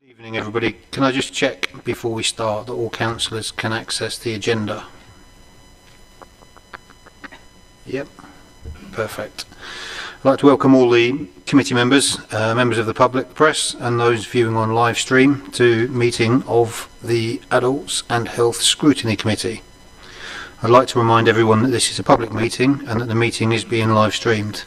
Evening everybody. Can I just check before we start that all councillors can access the agenda? Yep, perfect. I'd like to welcome all the committee members, members of the public, press and those viewing on live stream to meeting of the Adults and Health Scrutiny Committee. I'd like to remind everyone that this is a public meeting and that the meeting is being live streamed.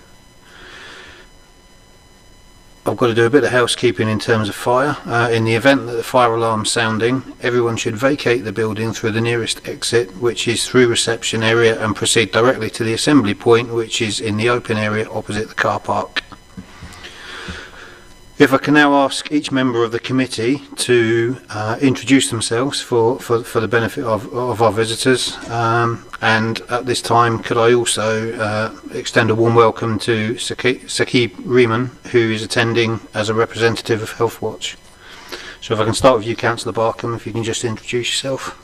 I've got to do a bit of housekeeping in terms of fire. In the event that the fire alarm's sounding, everyone should vacate the building through the nearest exit, which is through reception area, and proceed directly to the assembly point, which is in the open area opposite the car park. If I can now ask each member of the committee to introduce themselves for the benefit of our visitors, and at this time could I also extend a warm welcome to Saqib Rehman, who is attending as a representative of Healthwatch. So if I can start with you, Councillor Barkham, if you can just introduce yourself.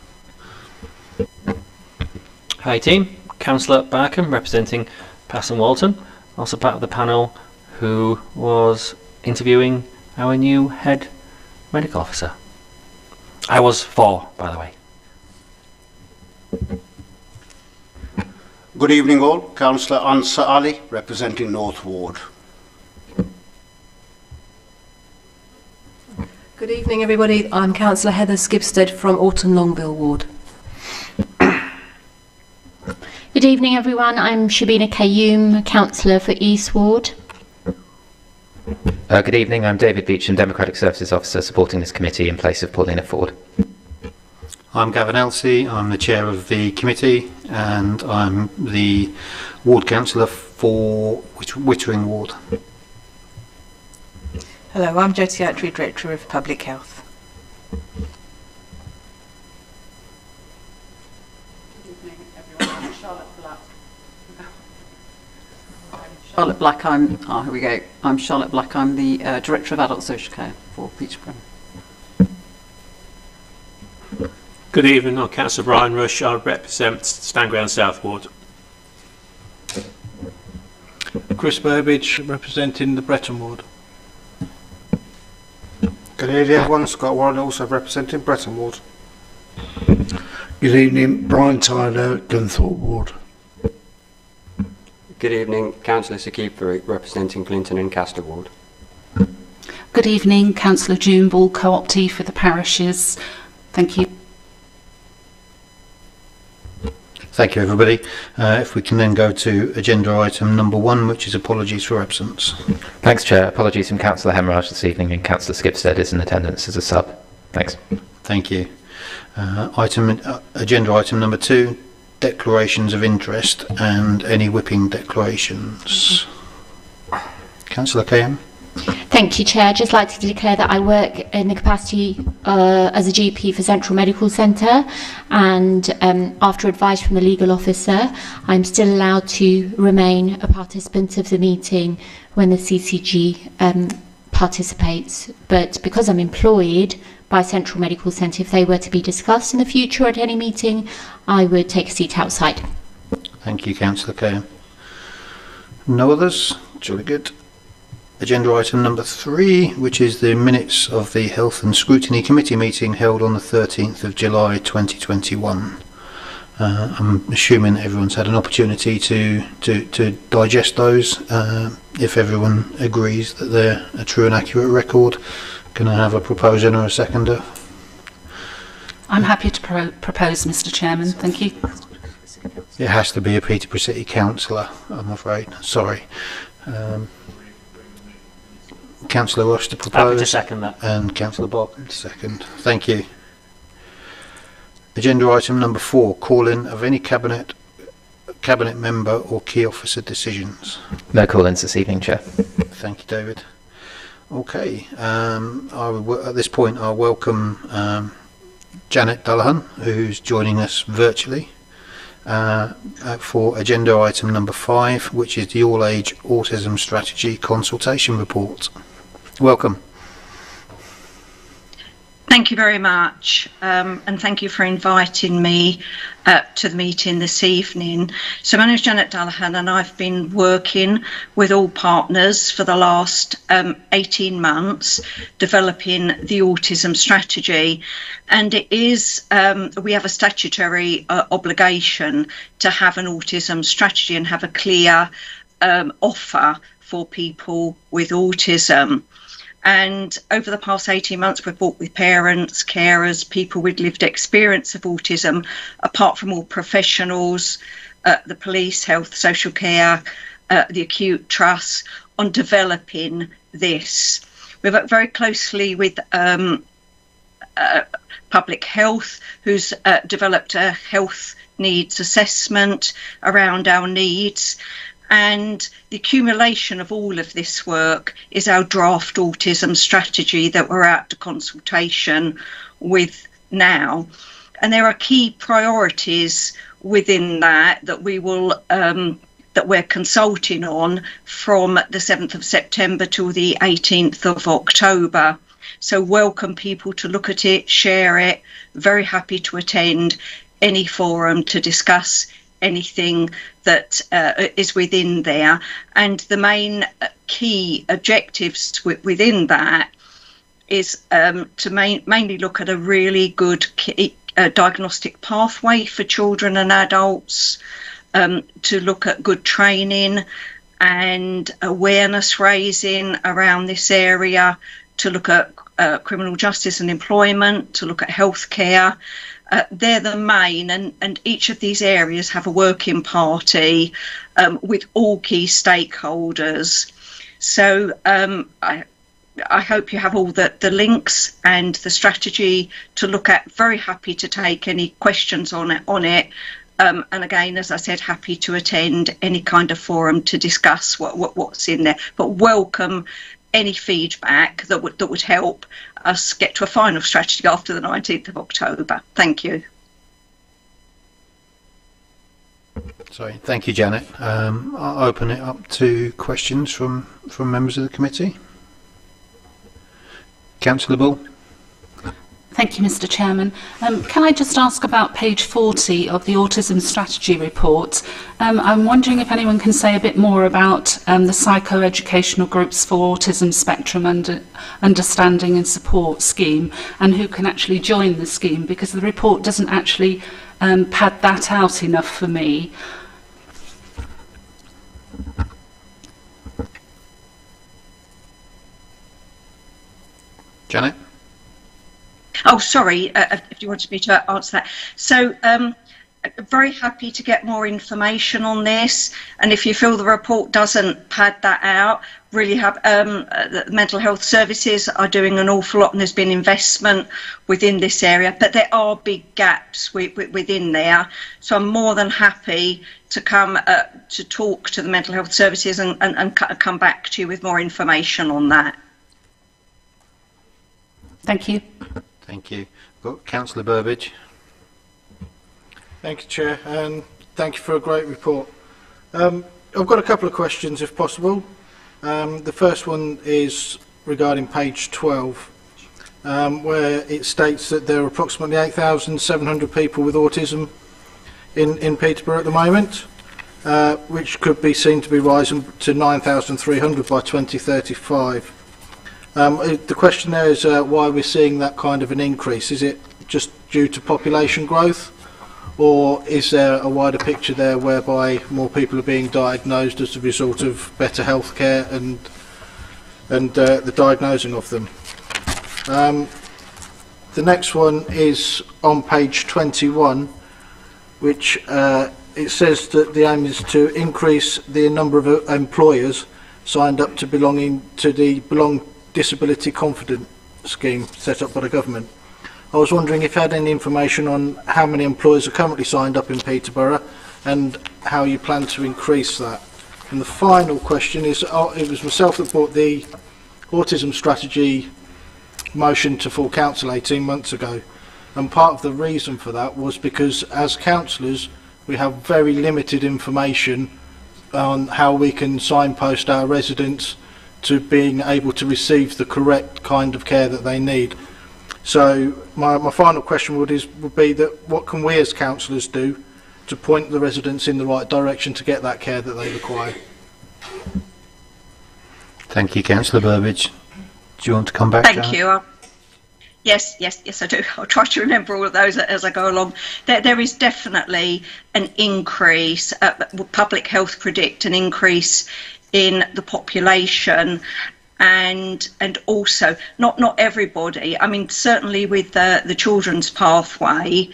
Hi team, Councillor Barkham representing Pass and Walton, also part of the panel who was interviewing our new head medical officer. I was 4, by the way. Good evening all, Councillor Ansar Ali representing North Ward. Good evening everybody, I'm Councillor Heather Skipstead from Alton Longville Ward. Good evening everyone, I'm Shabina Kayoum, Councillor for East Ward. Good evening, I'm David Beecham, Democratic Services Officer supporting this committee in place of Paulina Ford. I'm Gavin Elsey, I'm the chair of the committee and I'm the ward councillor for Wittering Ward. Hello, I'm Jyoti Atri, Director of Public Health. Good evening everyone, I'm Charlotte Black. Charlotte Black, I'm Charlotte Black, I'm the Director of Adult Social Care for Peterborough. Good evening, I'm Councillor Brian Rush, I represent Stanground South Ward. Chris Burbage representing the Bretton Ward. Good evening everyone, Scott Warren also representing Bretton Ward. Good evening, Brian Tyler, Gunthorpe Ward. Good evening, Councillor Saqib representing Clinton and Castor Ward. Good evening, Councillor June Ball, Co-optee for the parishes. Thank you. Thank you everybody. If we can then go to agenda item number 1, which is apologies for absence. Thanks Chair, apologies from Councillor Hemorrhage this evening and Councillor Skipstead is in attendance as a sub. Thanks. Thank you. Agenda item number 2, declarations of interest and any whipping declarations. Councillor KM. Thank you, Chair. I'd just like to declare that I work in the capacity as a GP for Central Medical Centre, and after advice from the legal officer, I'm still allowed to remain a participant of the meeting when the CCG participates. But because I'm employed by Central Medical Centre, if they were to be discussed in the future at any meeting, I would take a seat outside. Thank you, Councillor KM. No others? Jolly good. Agenda item number 3, which is the minutes of the Health and Scrutiny Committee meeting held on the 13th of July 2021. I'm assuming everyone's had an opportunity to digest those. If everyone agrees that they're a true and accurate record, can I have a proposer and a seconder? I'm happy to propose, Mr. Chairman. Thank you. It has to be a Peterborough City Councillor, I'm afraid. Sorry. Councillor Rush to propose. Happy to second that. And Councillor Barkham to second. Thank you. Agenda item number 4, call-in of any cabinet member or key officer decisions. No call-ins this evening, Chair. Thank you, David. Okay. At this point, I'll welcome Janet Dullahan, who's joining us virtually, for agenda item number 5, which is the All-Age Autism Strategy Consultation Report. Welcome. Thank you very much, and thank you for inviting me to the meeting this evening. So my name is Janet Dallahan, and I've been working with all partners for the last 18 months developing the autism strategy. And it is, we have a statutory obligation to have an autism strategy and have a clear offer for people with autism. And over the past 18 months, we've worked with parents, carers, people with lived experience of autism, apart from all professionals, the police, health, social care, the acute trusts, on developing this. We've worked very closely with public health, who's developed a health needs assessment around our needs. And the accumulation of all of this work is our draft autism strategy that we're out to consultation with now. And there are key priorities within that we will that we're consulting on from the 7th of September to the 18th of October. So welcome people to look at it, share it. Very happy to attend any forum to discuss anything that is within there. And the main key objectives within that is to mainly look at a really good diagnostic pathway for children and adults, to look at good training and awareness raising around this area, to look at criminal justice and employment, to look at healthcare. They're the main, and each of these areas have a working party with all key stakeholders. So I hope you have all the links and the strategy to look at. Very happy to take any questions on it. And again, as I said, happy to attend any kind of forum to discuss what's in there. But welcome any feedback that would help us get to a final strategy after the 19th of October. Thank you. Sorry, thank you, Janet. I'll open it up to questions from members of the committee. Councillor Bull. Thank you, Mr. Chairman. Can I just ask about page 40 of the Autism Strategy Report? I'm wondering if anyone can say a bit more about the psychoeducational groups for autism spectrum understanding and support scheme, and who can actually join the scheme, because the report doesn't actually pad that out enough for me. Janet? Oh, sorry, if you wanted me to answer that. So very happy to get more information on this. And if you feel the report doesn't pad that out, really have the mental health services are doing an awful lot, and there's been investment within this area, but there are big gaps within there. So I'm more than happy to come to talk to the mental health services and come back to you with more information on that. Thank you. Thank you. Got Councillor Burbidge. Thank you, Chair, and thank you for a great report. I've got a couple of questions, if possible. The first one is regarding page 12, where it states that there are approximately 8,700 people with autism in Peterborough at the moment, which could be seen to be rising to 9,300 by 2035. The question there is why we're seeing that kind of an increase. Is it just due to population growth, or is there a wider picture there whereby more people are being diagnosed as a result of better health care and the diagnosing of them? The next one is on page 21, which it says that the aim is to increase the number of employers signed up to belonging to the Disability Confidence Scheme set up by the government. I was wondering if you had any information on how many employers are currently signed up in Peterborough and how you plan to increase that. And the final question is, it was myself that brought the autism strategy motion to full council 18 months ago, and part of the reason for that was because as councillors we have very limited information on how we can signpost our residents to being able to receive the correct kind of care that they need. So my final question would be that what can we as councillors do to point the residents in the right direction to get that care that they require? Thank you, Councillor Burbidge. Do you want to come back? Thank Janet? you. Yes, I do. I'll try to remember all of those as I go along. There is definitely an increase. Public Health predict an increase in the population, and also not everybody. I mean, certainly with the Children's Pathway,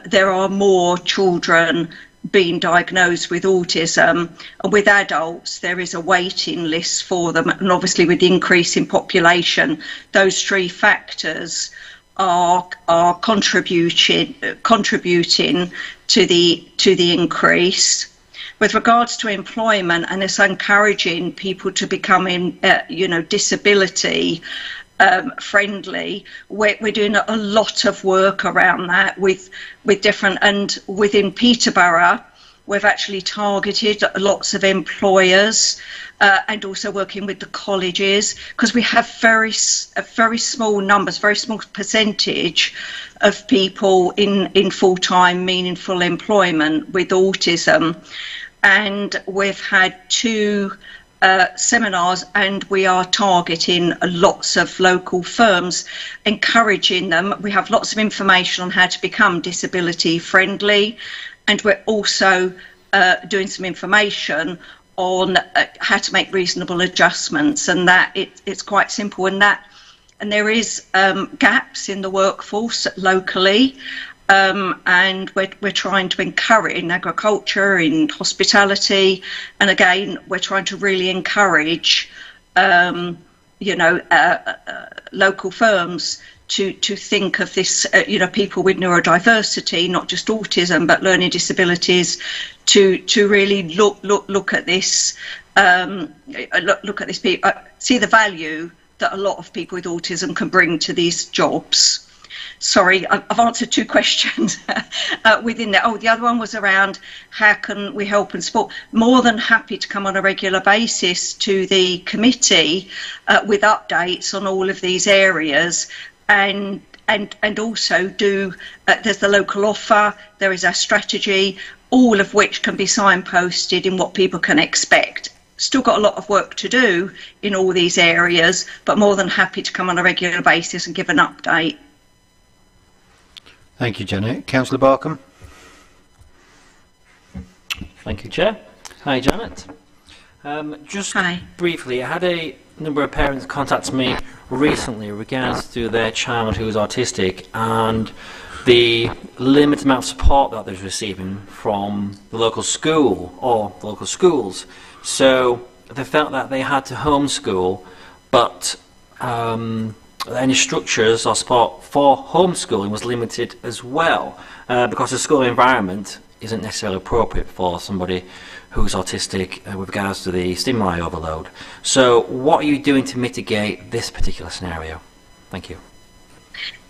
there are more children being diagnosed with autism, and with adults there is a waiting list for them, and obviously with the increase in population, those three factors are contributing to the increase. With regards to employment, and it's encouraging people to become disability friendly, we're doing a lot of work around that with different, and within Peterborough we've actually targeted lots of employers and also working with the colleges, because we have very small numbers, very small percentage of people in full-time meaningful employment with autism. And we've had 2 seminars, and we are targeting lots of local firms, encouraging them. We have lots of information on how to become disability friendly, and we're also doing some information on how to make reasonable adjustments, and that it's quite simple, and there is gaps in the workforce locally. And we're trying to encourage in agriculture, in hospitality, and again we're trying to really encourage local firms to think of this, people with neurodiversity, not just autism but learning disabilities, to really look at this, look at this, see the value that a lot of people with autism can bring to these jobs. Sorry, I've answered 2 questions within that. Oh, the other one was around how can we help and support. More than happy to come on a regular basis to the committee with updates on all of these areas, and also do, there's the local offer, there is our strategy, all of which can be signposted in what people can expect. Still got a lot of work to do in all these areas, but more than happy to come on a regular basis and give an update. Thank you, Janet. Councillor Barkham. Thank you, Chair. Hi, Janet. Just briefly, I had a number of parents contact me recently in regards to their child who is autistic and the limited amount of support that they're receiving from the local school or local schools. So they felt that they had to homeschool, but any structures or support for homeschooling was limited as well, because the school environment isn't necessarily appropriate for somebody who's autistic with regards to the stimuli overload. So what are you doing to mitigate this particular scenario? Thank you.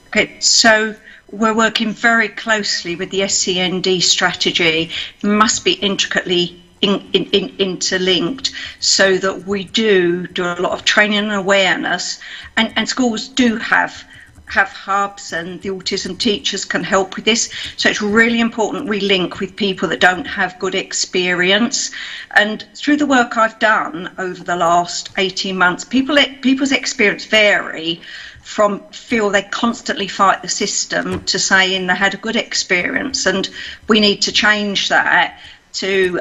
Okay, so we're working very closely with the SEND strategy. It must be intricately interlinked, so that we do a lot of training and awareness, and schools do have hubs, and the autism teachers can help with this. So it's really important we link with people that don't have good experience. And through the work I've done over the last 18 months, people's experience vary from feel they constantly fight the system to saying they had a good experience, and we need to change that to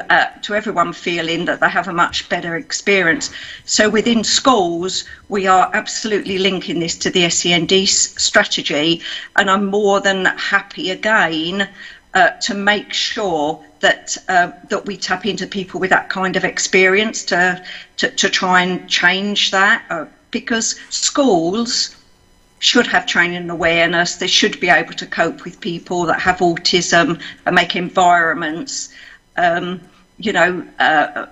everyone feeling that they have a much better experience. So within schools, we are absolutely linking this to the SEND strategy, and I'm more than happy again to make sure that that we tap into people with that kind of experience to try and change that, because schools should have training and awareness. They should be able to cope with people that have autism and make environments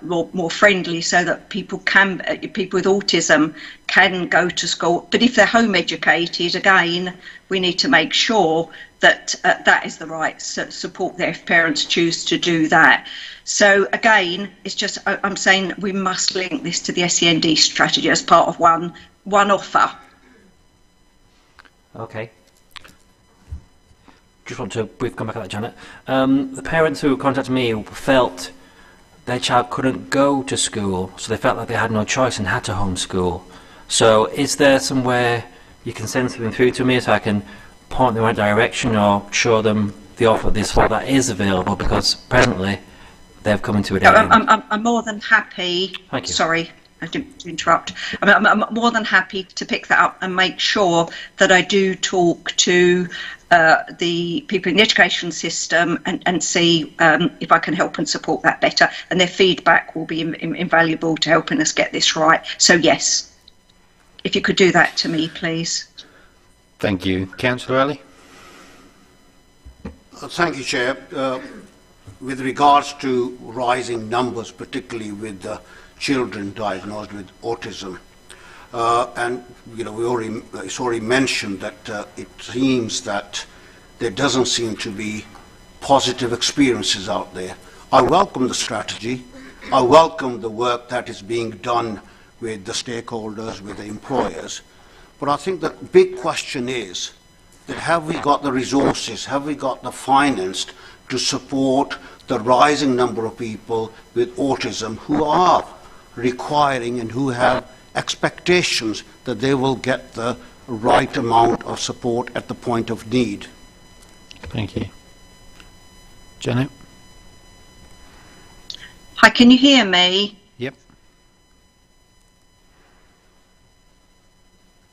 more friendly, so that people with autism can go to school. But if they're home educated, again, we need to make sure that that is the right support there if parents choose to do that. So again, it's just, I'm saying we must link this to the SEND strategy as part of one offer. Okay. Just want to briefly come back at that, Janet. The parents who contacted me felt their child couldn't go to school, so they felt like they had no choice and had to homeschool. So is there somewhere you can send something through to me so I can point them in the right direction or show them the offer this fall that is available, because presently they've come into a dead end? I'm more than happy. Thank you. Sorry, I didn't interrupt. I'm more than happy to pick that up and make sure that I do talk to the people in the education system and see if I can help and support that better. And their feedback will be invaluable to helping us get this right. So yes, if you could do that to me, please. Thank you. Councillor Ali? Thank you, Chair. With regards to rising numbers, particularly with children diagnosed with autism, and it's already mentioned that it seems that there doesn't seem to be positive experiences out there. I welcome the strategy. I welcome the work that is being done with the stakeholders, with the employers. But I think the big question is that have we got the resources, have we got the finance to support the rising number of people with autism who are requiring and who have expectations that they will get the right amount of support at the point of need. Thank you. Janet? Hi, can you hear me? Yep.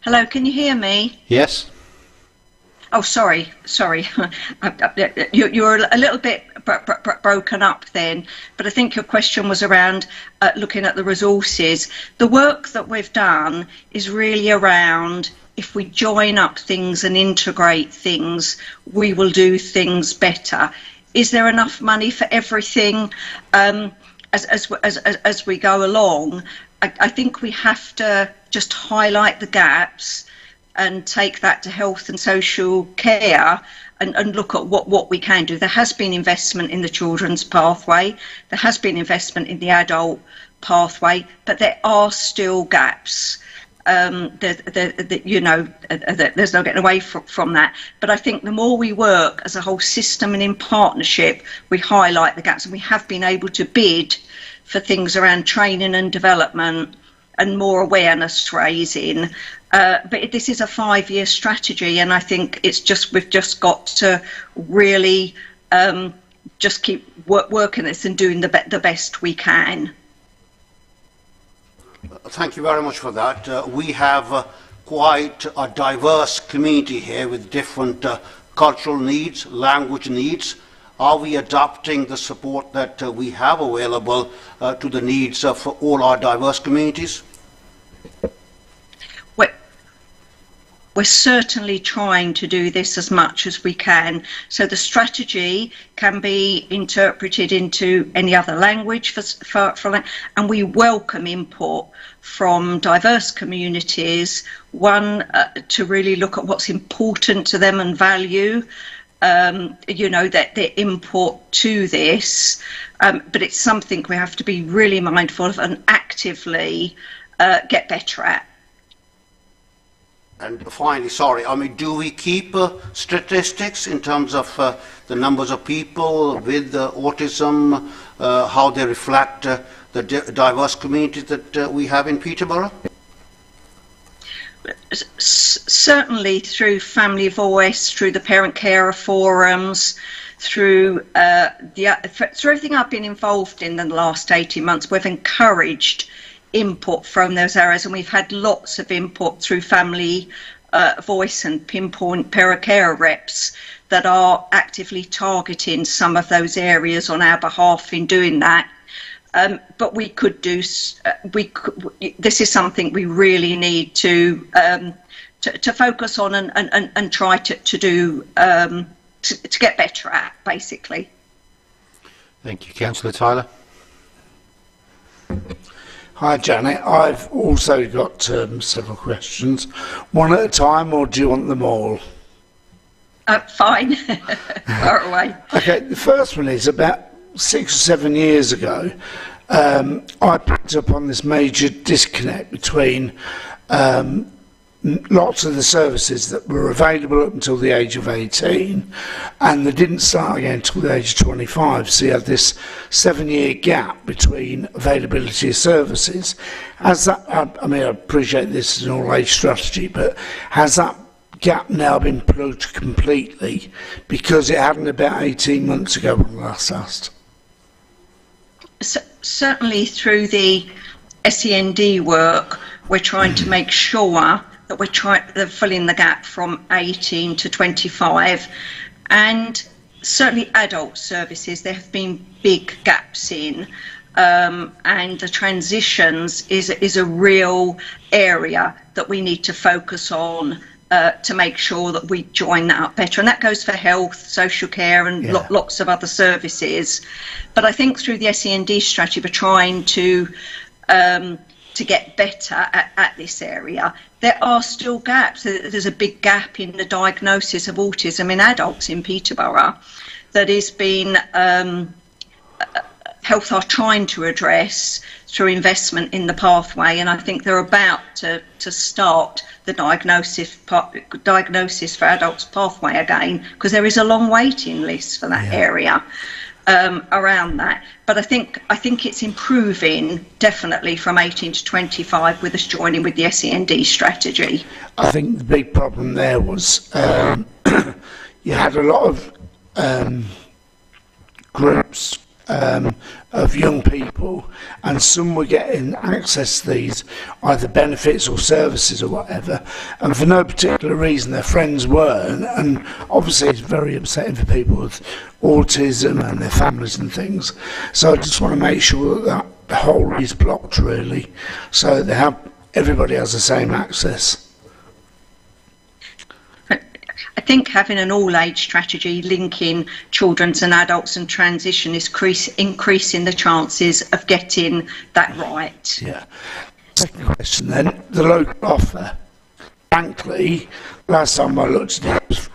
Hello, can you hear me? Yes. Oh, sorry. You're a little bit broken up then, but I think your question was around looking at the resources. The work that we've done is really around, if we join up things and integrate things, we will do things better. Is there enough money for everything as we go along? I think we have to just highlight the gaps and take that to health and social care and look at what we can do. There has been investment in the children's pathway, there has been investment in the adult pathway, but there are still gaps. There's no getting away from that. But I think the more we work as a whole system and in partnership, we highlight the gaps, and we have been able to bid for things around training and development and more awareness raising. But this is a 5-year strategy, and I think we've just got to really just keep working this and doing the best we can. Thank you very much for that. We have quite a diverse community here with different cultural needs, language needs. Are we adapting the support that we have available to the needs of all our diverse communities? We're certainly trying to do this as much as we can. So the strategy can be interpreted into any other language, and we welcome input from diverse communities, to really look at what's important to them and value, that their input to this. But it's something we have to be really mindful of and actively get better at. And finally, do we keep statistics in terms of the numbers of people with autism, how they reflect the diverse communities that we have in Peterborough? Certainly through Family Voice, through the Parent Carer Forums, through everything I've been involved in the last 18 months, we've encouraged input from those areas, and we've had lots of input through Family Voice and Pinpoint Paracare reps that are actively targeting some of those areas on our behalf in doing that. But we could do. This is something we really need to focus on and try to do to get better at, basically. Thank you, Councillor Tyler. Hi Janet, I've also got several questions. One at a time, or do you want them all? Fine. Far away. Okay, the first one is about 6 or 7 years ago, I picked up on this major disconnect between lots of the services that were available up until the age of 18, and they didn't start again until the age of 25. So you had this 7-year gap between availability of services. Has that, I mean, I appreciate this is an all-age strategy, but has that gap now been plugged completely because it happened about 18 months ago when last asked? Certainly through the SEND work, we're trying to make sure that they're filling the gap from 18 to 25, and certainly adult services there have been big gaps in, and the transitions is a real area that we need to focus on to make sure that we join that up better, and that goes for health, social care, and lots of other services. But I think through the SEND strategy we're trying to get better at this area. There are still gaps. There's a big gap in the diagnosis of autism in adults in Peterborough that has been Health are trying to address through investment in the pathway, and I think they're about to start the diagnosis for adults pathway again, because there is a long waiting list for that area. Around that, but I think it's improving definitely from 18 to 25 with us joining with the SEND strategy. I think the big problem there was you had a lot of groups of young people, and some were getting access to these either benefits or services or whatever, and for no particular reason their friends weren't, and obviously it's very upsetting for people with autism and their families and things. So I just want to make sure that the whole is blocked really, so they everybody has the same access. I think having an all-age strategy linking children's and adults and transition is increasing the chances of getting that right. Yeah. Second question then, the local offer. Frankly, last time I looked at it,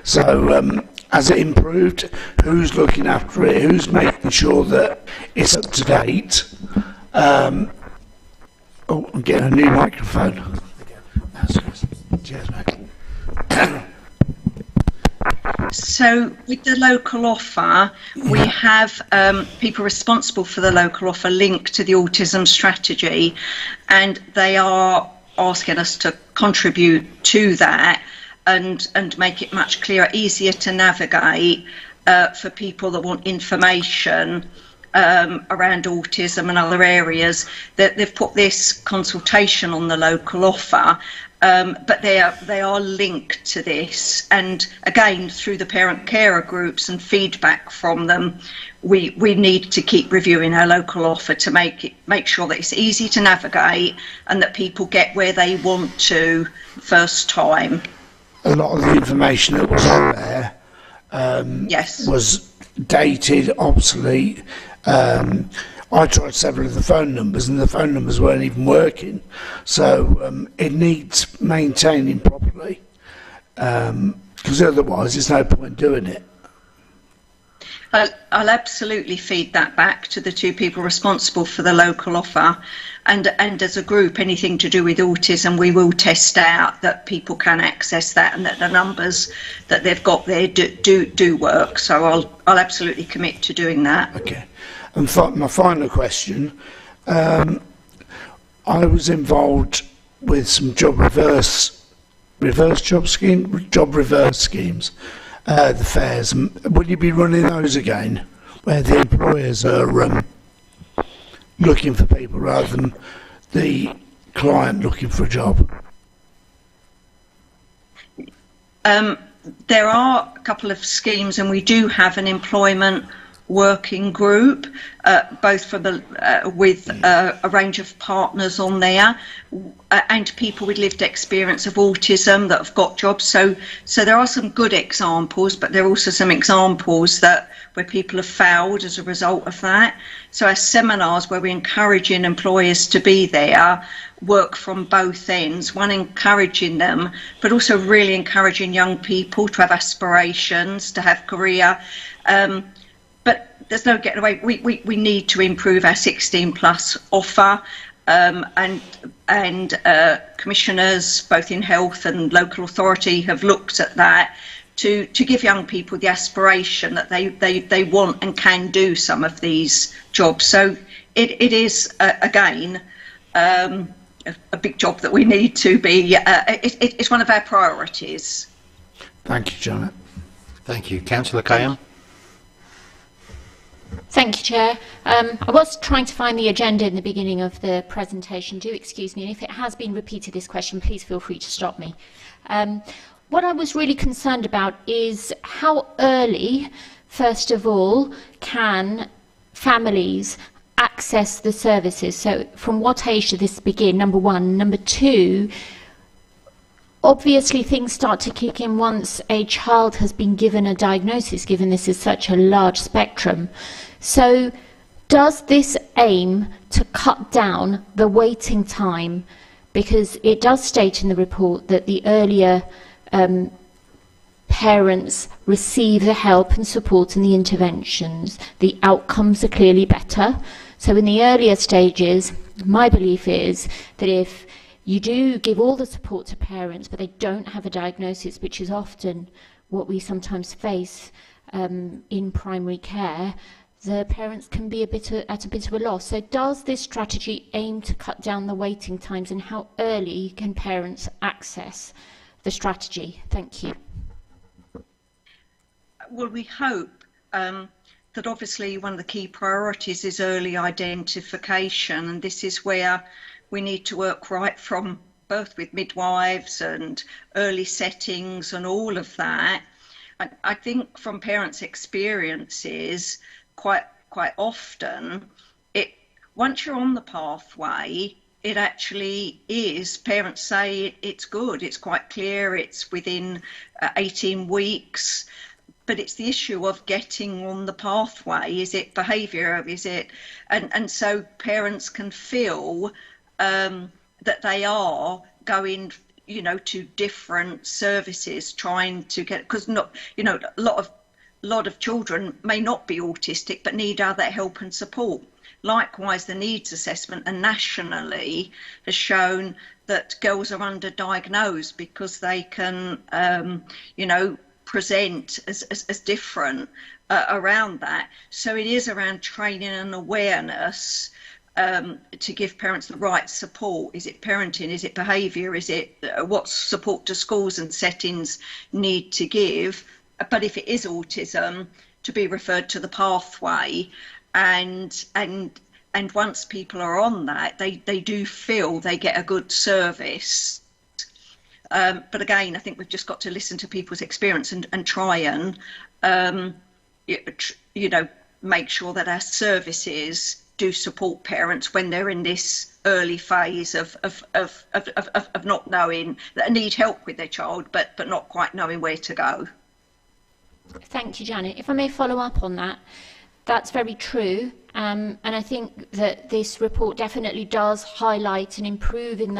so has it improved? Who's looking after it? Who's making sure that it's up to date? I'm getting a new microphone. Cheers, mate. So with the local offer, we have people responsible for the local offer linked to the autism strategy, and they are asking us to contribute to that and make it much clearer, easier to navigate for people that want information around autism and other areas. That they've put this consultation on the local offer, but they are linked to this, and again through the parent carer groups and feedback from them, we need to keep reviewing our local offer to make sure that it's easy to navigate and that people get where they want to first time. A lot of the information that was on there was dated, obsolete. I tried several of the phone numbers and the phone numbers weren't even working, so it needs maintaining properly, because otherwise there's no point doing it. I'll absolutely feed that back to the two people responsible for the local offer, and as a group, anything to do with autism, we will test out that people can access that and that the numbers that they've got there do work. So I'll absolutely commit to doing that. Okay. And my final question, I was involved with some job reverse schemes, the fairs. Will you be running those again, where the employers are looking for people rather than the client looking for a job? There are a couple of schemes, and we do have an employment working group, both for with a range of partners on there, and people with lived experience of autism that have got jobs. So there are some good examples, but there are also some examples where people have failed as a result of that. So our seminars, where we're encouraging employers to be there, work from both ends, one encouraging them, but also really encouraging young people to have aspirations, to have career. But there's no getting away. We need to improve our 16 plus offer. and commissioners, both in health and local authority, have looked at that to give young people the aspiration that they want and can do some of these jobs. So it is, again, a big job that we need to be, it's one of our priorities. Thank you, Janet. Thank you. Councillor Cahan. Thank you, Chair. I was trying to find the agenda in the beginning of the presentation. Do excuse me, and if it has been repeated, this question, please feel free to stop me. What I was really concerned about is how early, first of all, can families access the services? So from what age should this begin, number one? Number two, obviously things start to kick in once a child has been given a diagnosis, given this is such a large spectrum. So does this aim to cut down the waiting time? Because it does state in the report that the earlier parents receive the help and support and the interventions, the outcomes are clearly better. So in the earlier stages, my belief is that if you do give all the support to parents, but they don't have a diagnosis, which is often what we sometimes face in primary care, the parents can be at a bit of a loss. So does this strategy aim to cut down the waiting times, and how early can parents access the strategy? Thank you. Well, we hope that obviously one of the key priorities is early identification, and this is where we need to work right from birth with midwives and early settings and all of that. I think from parents' experiences, quite often, once you're on the pathway, it actually is, parents say it's good, it's quite clear, it's within 18 weeks, but it's the issue of getting on the pathway. Is it behaviour? Is it, and so parents can feel that they are going, to different services, trying to get, because not, a lot of children may not be autistic but need other help and support. Likewise, the needs assessment and nationally has shown that girls are underdiagnosed because they can, present as different around that. So it is around training and awareness to give parents the right support. Is it parenting? Is it behaviour? Is it what support do schools and settings need to give? But if it is autism, to be referred to the pathway, and once people are on that, they do feel they get a good service. But again, I think we've just got to listen to people's experience and try and make sure that our services do support parents when they're in this early phase of not knowing, that need help with their child, but not quite knowing where to go. Thank you, Janet. If I may follow up on that, that's very true. And I think that this report definitely does highlight an improvement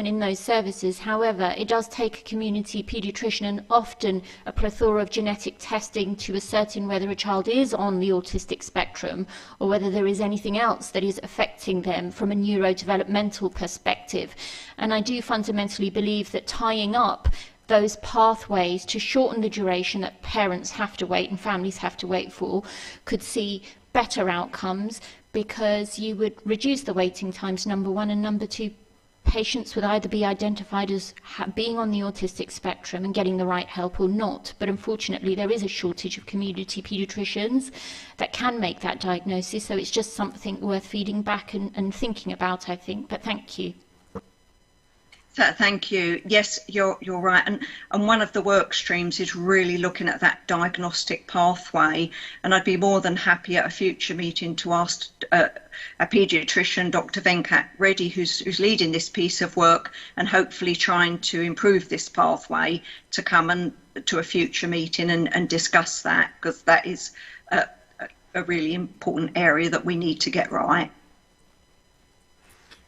in those services. However, it does take a community paediatrician and often a plethora of genetic testing to ascertain whether a child is on the autistic spectrum or whether there is anything else that is affecting them from a neurodevelopmental perspective. And I do fundamentally believe that tying up those pathways to shorten the duration that parents have to wait and families have to wait for could see better outcomes, because you would reduce the waiting times, number one, and number two, patients would either be identified as being on the autistic spectrum and getting the right help or not. But unfortunately, there is a shortage of community paediatricians that can make that diagnosis, so it's just something worth feeding back and thinking about, I think. But thank you. Thank you. Yes, you're right. And one of the work streams is really looking at that diagnostic pathway. And I'd be more than happy at a future meeting to ask a paediatrician, Dr. Venkat Reddy, who's leading this piece of work and hopefully trying to improve this pathway, to come and to a future meeting and discuss that, because that is a really important area that we need to get right.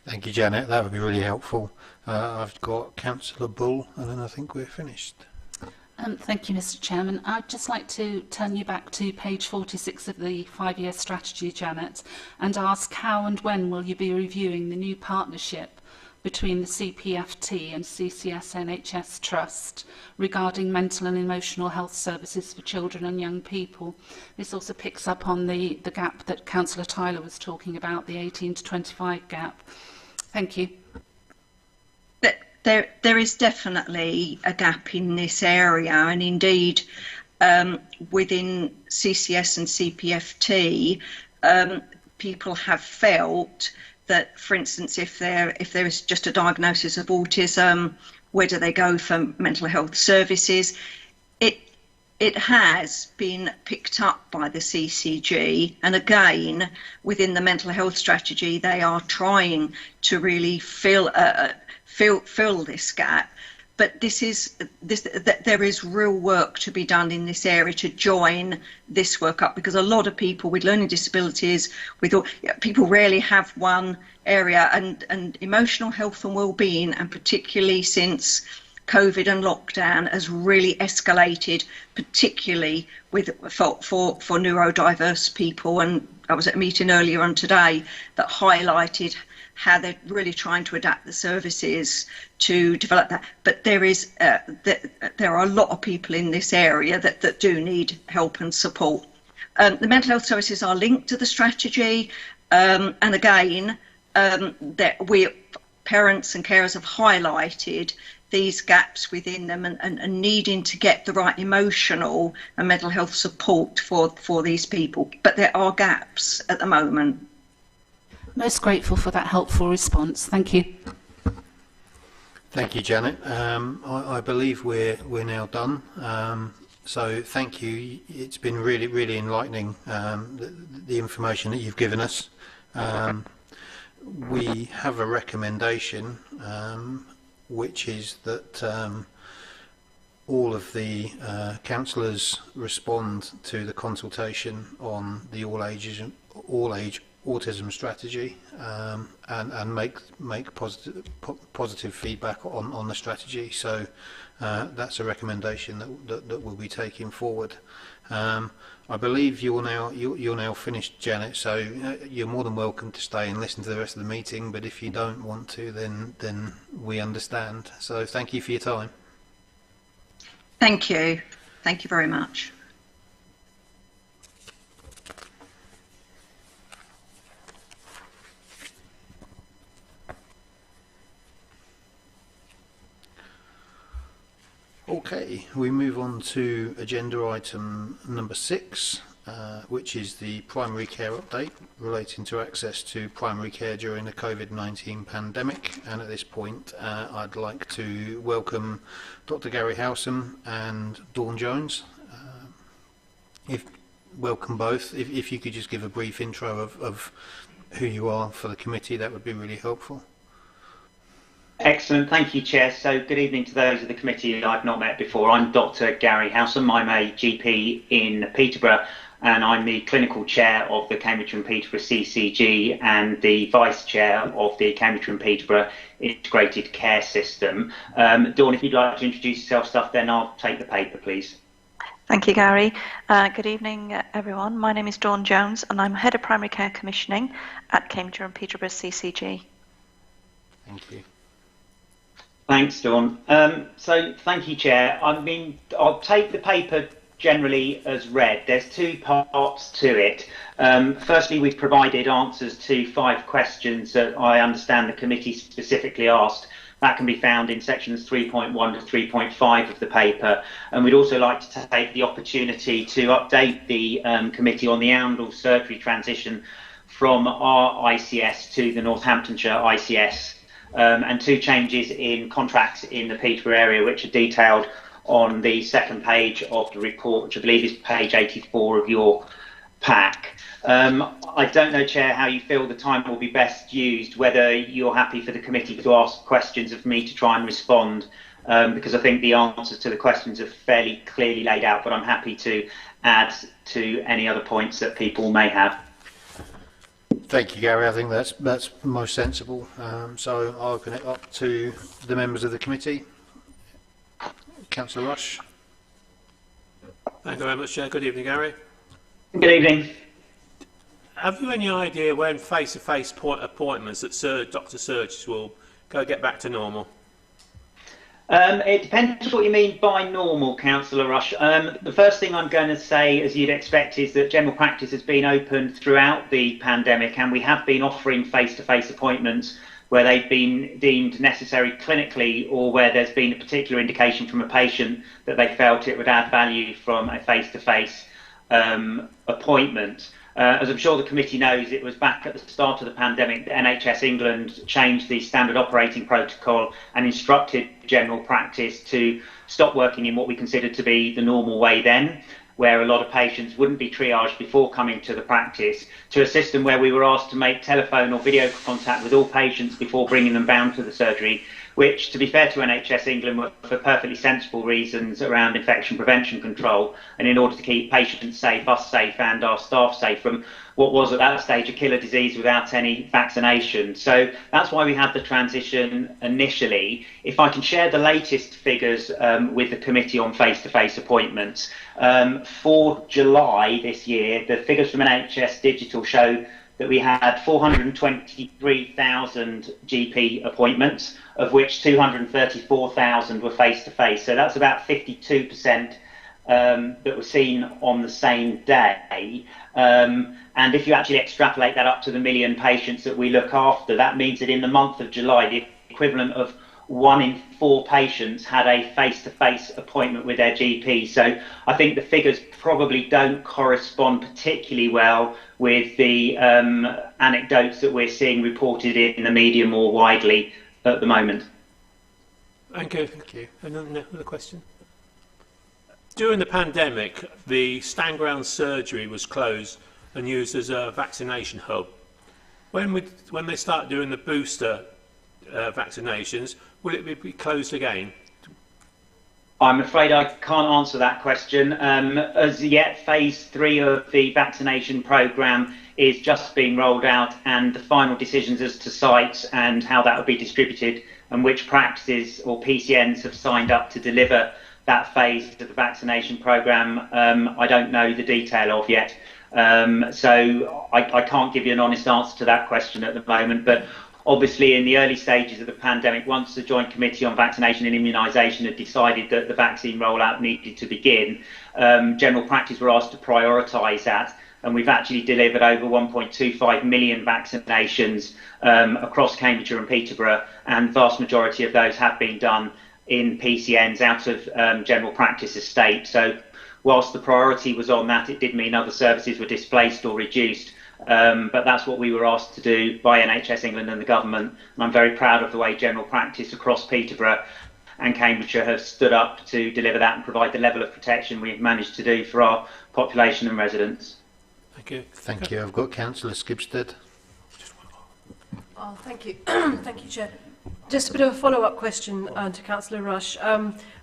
Thank you, Janet. That would be really helpful. I've got Councillor Bull, and then I think we're finished. Thank you, Mr. Chairman. I'd just like to turn you back to page 46 of the 5-year strategy, Janet, and ask how and when will you be reviewing the new partnership between the CPFT and CCS NHS Trust regarding mental and emotional health services for children and young people. This also picks up on the gap that Councillor Tyler was talking about, the 18 to 25 gap. Thank you. There is definitely a gap in this area, and indeed within CCS and CPFT, people have felt that, for instance, if there is just a diagnosis of autism, where do they go for mental health services? It has been picked up by the CCG, and again, within the mental health strategy, they are trying to really fill this gap. But there is real work to be done in this area to join this work up, because a lot of people with learning disabilities, people rarely have one area, and emotional health and well-being, and particularly since COVID and lockdown, has really escalated, particularly for neurodiverse people. And I was at a meeting earlier on today that highlighted how they're really trying to adapt the services to develop that. But there are a lot of people in this area that do need help and support. The mental health services are linked to the strategy, and again, parents and carers have highlighted these gaps within them, and needing to get the right emotional and mental health support for these people. But there are gaps at the moment. Most grateful for that helpful response. Thank you. Thank you, Janet. I believe we're now done. So thank you. It's been really enlightening, the information that you've given us. We have a recommendation, which is that all of the councillors respond to the consultation on the all age autism strategy, and make positive feedback on the strategy. So that's a recommendation that we'll be taking forward. I believe you're now finished, Janet, so you're more than welcome to stay and listen to the rest of the meeting, but if you don't want to, then we understand. So thank you for your time. Thank you very much. Okay, we move on to agenda item number 6, which is the primary care update relating to access to primary care during the COVID-19 pandemic. And at this point, I'd like to welcome Dr. Gary Howsam and Dawn Jones. Welcome both. If you could just give a brief intro of who you are for the committee, that would be really helpful. Excellent, thank you, Chair. So good evening to those of the committee I've not met before. I'm Dr. Gary Howsam. I'm a GP in Peterborough, and I'm the clinical chair of the Cambridge and Peterborough CCG and the vice chair of the Cambridge and Peterborough Integrated Care System. Dawn, if you'd like to introduce yourself, then I'll take the paper, please. Thank you, Gary. Good evening, everyone. My name is Dawn Jones, and I'm Head of Primary Care Commissioning at Cambridge and Peterborough CCG. Thank you. Thanks, Dawn. So thank you, Chair. I mean, I'll take the paper generally as read. There's 2 parts to it. Firstly, we've provided answers to 5 questions that I understand the committee specifically asked. That can be found in sections 3.1 to 3.5 of the paper. And we'd also like to take the opportunity to update the committee on the Oundle surgery transition from our ICS to the Northamptonshire ICS. And 2 changes in contracts in the Peterborough area, which are detailed on the 2nd page of the report, which I believe is page 84 of your pack. I don't know, Chair, how you feel the time will be best used, whether you're happy for the committee to ask questions of me to try and respond, because I think the answers to the questions are fairly clearly laid out, but I'm happy to add to any other points that people may have. Thank you, Gary. I think that's most sensible. So I'll open it up to the members of the committee. Councillor Rush. Thank you very much, Chair. Good evening, Gary. Good evening. Have you any idea when face-to-face appointments at doctor surgeries will get back to normal? It depends what you mean by normal, Councillor Rush. The first thing I'm going to say, as you'd expect, is that general practice has been open throughout the pandemic, and we have been offering face-to-face appointments where they've been deemed necessary clinically, or where there's been a particular indication from a patient that they felt it would add value from a face-to-face appointment. As I'm sure the committee knows, it was back at the start of the pandemic that NHS England changed the standard operating protocol and instructed general practice to stop working in what we considered to be the normal way then, where a lot of patients wouldn't be triaged before coming to the practice, to a system where we were asked to make telephone or video contact with all patients before bringing them bound to the surgery, which, to be fair to NHS England, were for perfectly sensible reasons around infection prevention control and in order to keep patients safe, us safe and our staff safe from what was at that stage a killer disease without any vaccination. So that's why we had the transition initially. If I can share the latest figures with the committee on face-to-face appointments, for July this year, the figures from NHS Digital show that we had 423,000 GP appointments, of which 234,000 were face-to-face. So that's about 52% that were seen on the same day. And if you actually extrapolate that up to the million patients that we look after, that means that in the month of July, the equivalent of 1 in 4 patients had a face-to-face appointment with their GP. So I think the figures probably don't correspond particularly well with the anecdotes that we're seeing reported in the media more widely at the moment. Thank you. Thank you. Another question. During the pandemic, the Stanground surgery was closed and used as a vaccination hub. When they start doing the booster vaccinations, will it be closed again? I'm afraid I can't answer that question. As yet, phase 3 of the vaccination programme is just being rolled out, and the final decisions as to sites and how that will be distributed and which practices or PCNs have signed up to deliver that phase of the vaccination programme, I don't know the detail of yet. So I can't give you an honest answer to that question at the moment, but obviously in the early stages of the pandemic, once the Joint Committee on Vaccination and Immunisation had decided that the vaccine rollout needed to begin, general practice were asked to prioritise that, and we've actually delivered over 1.25 million vaccinations across Cambridgeshire and Peterborough, and the vast majority of those have been done in PCNs out of general practice estate. So whilst the priority was on that, it did mean other services were displaced or reduced. But that's what we were asked to do by NHS England and the government, and I'm very proud of the way general practice across Peterborough and Cambridgeshire have stood up to deliver that and provide the level of protection we've managed to do for our population and residents. Thank you. Thank you. I've got Councillor Skipstead. Oh, thank you. Thank you, Chair. Just a bit of a follow-up question to Councillor Rush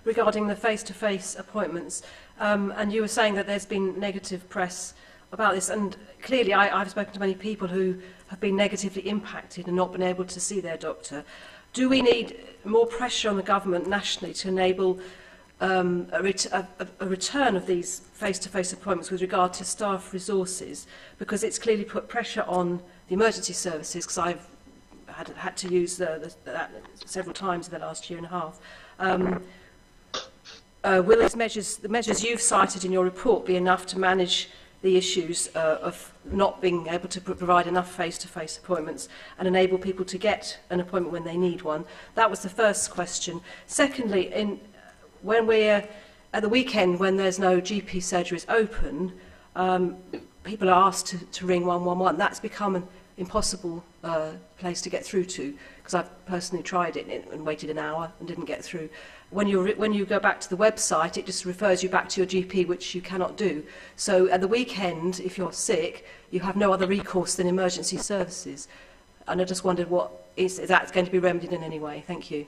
regarding the face-to-face appointments. And you were saying that there's been negative press about this, and clearly I've spoken to many people who have been negatively impacted and not been able to see their doctor. Do we need more pressure on the government nationally to enable a return of these face-to-face appointments with regard to staff resources? Because it's clearly put pressure on the emergency services, because I've had to use that several times in the last year and a half. Will these measures, the measures you've cited in your report, be enough to manage the issues of not being able to provide enough face-to-face appointments and enable people to get an appointment when they need one? That was the first question. Secondly, when we're at the weekend, when there's no GP surgeries open, people are asked to ring 111. That's become an impossible place to get through to, because I've personally tried it and waited an hour and didn't get through. When you go back to the website, it just refers you back to your GP, which you cannot do. So at the weekend, if you're sick, you have no other recourse than emergency services. And I just wondered, is that going to be remedied in any way? Thank you.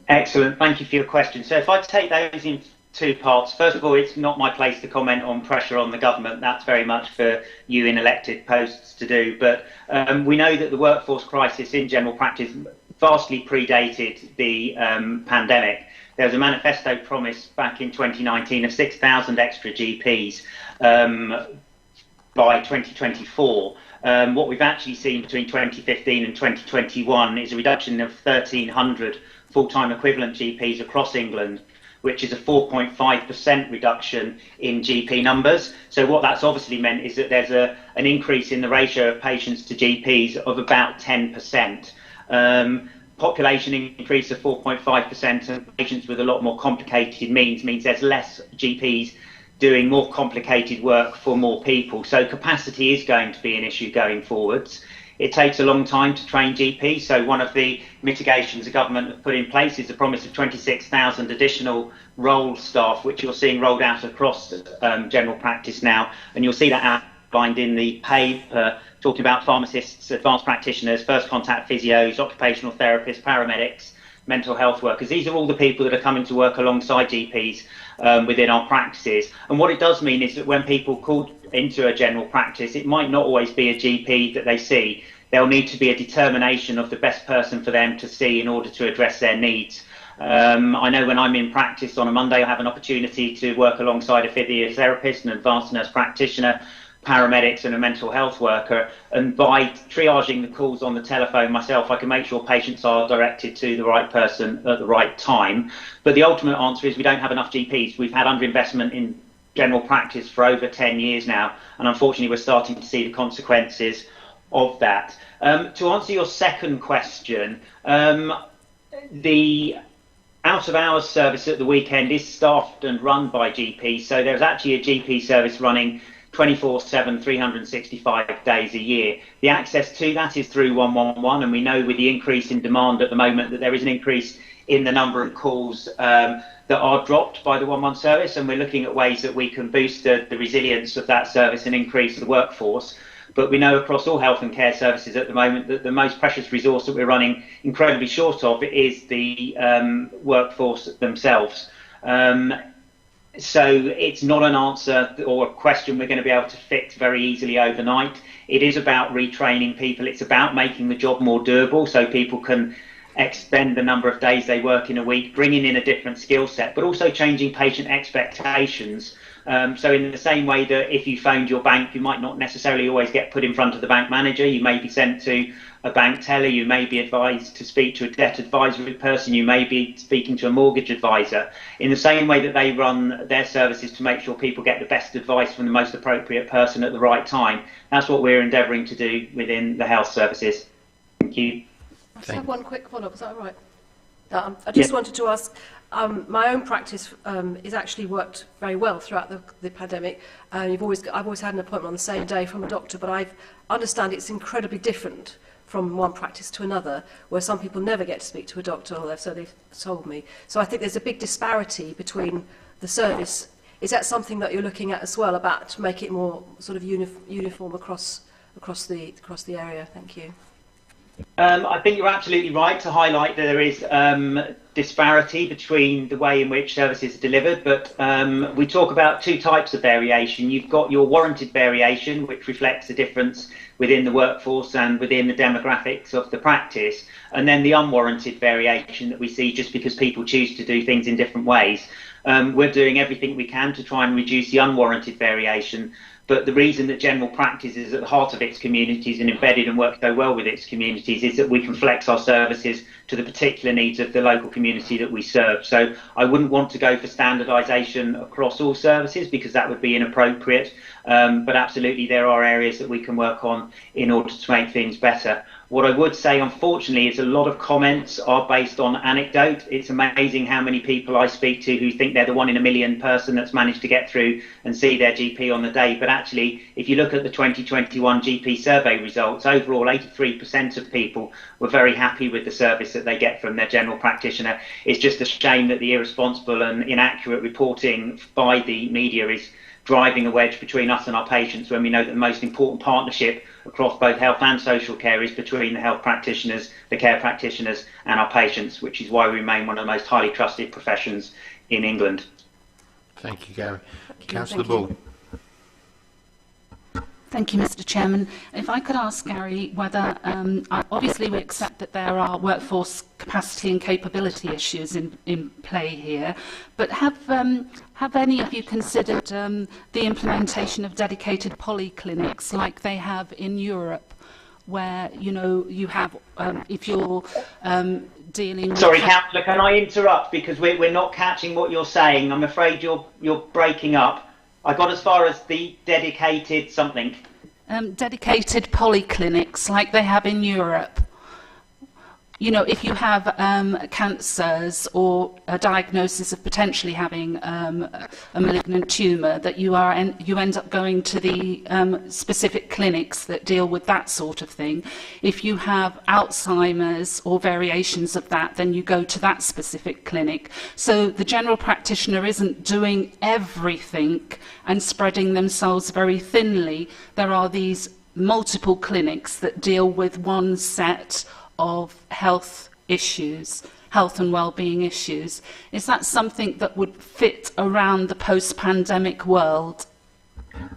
Excellent. Thank you for your question. So if I take those in two parts. First of all, it's not my place to comment on pressure on the government. That's very much for you in elected posts to do. But we know that the workforce crisis in general practice vastly predated the pandemic. There was a manifesto promise back in 2019 of 6,000 extra GPs by 2024. What we've actually seen between 2015 and 2021 is a reduction of 1,300 full-time equivalent GPs across England, which is a 4.5% reduction in GP numbers. So what that's obviously meant is that there's an increase in the ratio of patients to GPs of about 10%. Population increase of 4.5% and patients with a lot more complicated means there's less GPs doing more complicated work for more people. So capacity is going to be an issue going forwards. It takes a long time to train GPs, so one of the mitigations the government have put in place is the promise of 26,000 additional role staff, which you're seeing rolled out across general practice now, and you'll see that outlined in the paper, talking about pharmacists, advanced practitioners, first contact physios, occupational therapists, paramedics, mental health workers. These are all the people that are coming to work alongside GPs within our practices. And what it does mean is that when people call into a general practice, it might not always be a GP that they see. There'll need to be a determination of the best person for them to see in order to address their needs. I know when I'm in practice on a Monday, I have an opportunity to work alongside a physiotherapist, an advanced nurse practitioner, paramedics and a mental health worker, and by triaging the calls on the telephone myself, I can make sure patients are directed to the right person at the right time. But the ultimate answer is we don't have enough GPs. We've had underinvestment in general practice for over 10 years now, and unfortunately we're starting to see the consequences of that. To answer your second question, the out of hours service at the weekend is staffed and run by GPs, so there's actually a GP service running 24/7, 365 days a year. The access to that is through 111, and we know with the increase in demand at the moment that there is an increase in the number of calls that are dropped by the 111 service, and we're looking at ways that we can boost the resilience of that service and increase the workforce. But we know across all health and care services at the moment that the most precious resource that we're running incredibly short of is the workforce themselves. So it's not an answer or a question we're going to be able to fix very easily overnight. It is about retraining people. It's about making the job more doable so people can extend the number of days they work in a week, bringing in a different skill set, but also changing patient expectations. So in the same way that if you phoned your bank, you might not necessarily always get put in front of the bank manager. You may be sent to a bank teller. You may be advised to speak to a debt advisory person. You may be speaking to a mortgage advisor. In the same way that they run their services to make sure people get the best advice from the most appropriate person at the right time, that's what we're endeavouring to do within the health services. Thank you. I just have one quick follow-up. Is that all right? I just wanted to ask, my own practice is actually worked very well throughout the pandemic. I've always had an appointment on the same day from a doctor, but I understand it's incredibly different from one practice to another, where some people never get to speak to a doctor, or so they've told me. So I think there's a big disparity between the service. Is that something that you're looking at as well, about to make it more sort of uniform across the area? Thank you. I think you're absolutely right to highlight that there is disparity between the way in which services are delivered, but we talk about two types of variation. You've got your warranted variation, which reflects the difference within the workforce and within the demographics of the practice, and then the unwarranted variation that we see just because people choose to do things in different ways. We're doing everything we can to try and reduce the unwarranted variation. But the reason that general practice is at the heart of its communities and embedded and works so well with its communities is that we can flex our services to the particular needs of the local community that we serve. So I wouldn't want to go for standardisation across all services because that would be inappropriate. But absolutely there are areas that we can work on in order to make things better. What I would say, unfortunately, is a lot of comments are based on anecdote. It's amazing how many people I speak to who think they're the 1 in a million person that's managed to get through and see their GP on the day. But actually, if you look at the 2021 GP survey results, overall 83% of people were very happy with the service that they get from their general practitioner. It's just a shame that the irresponsible and inaccurate reporting by the media is driving a wedge between us and our patients, when we know that the most important partnership across both health and social care is between the health practitioners, the care practitioners and our patients, which is why we remain one of the most highly trusted professions in England. Thank you, Gary. Councillor Ball. Thank you, Mr. Chairman. If I could ask Gary whether, obviously we accept that there are workforce capacity and capability issues in play here, but have any of you considered the implementation of dedicated polyclinics like they have in Europe, where, you know, you have, if you're dealing with... Sorry, Councillor, can I interrupt? Because we're not catching what you're saying. I'm afraid you're breaking up. I got as far as the dedicated something. Dedicated polyclinics like they have in Europe. You know, if you have cancers or a diagnosis of potentially having a malignant tumour, that you end up going to the specific clinics that deal with that sort of thing. If you have Alzheimer's or variations of that, then you go to that specific clinic. So the general practitioner isn't doing everything and spreading themselves very thinly. There are these multiple clinics that deal with one set of health issues, health and well-being issues. Is that something that would fit around the post-pandemic world?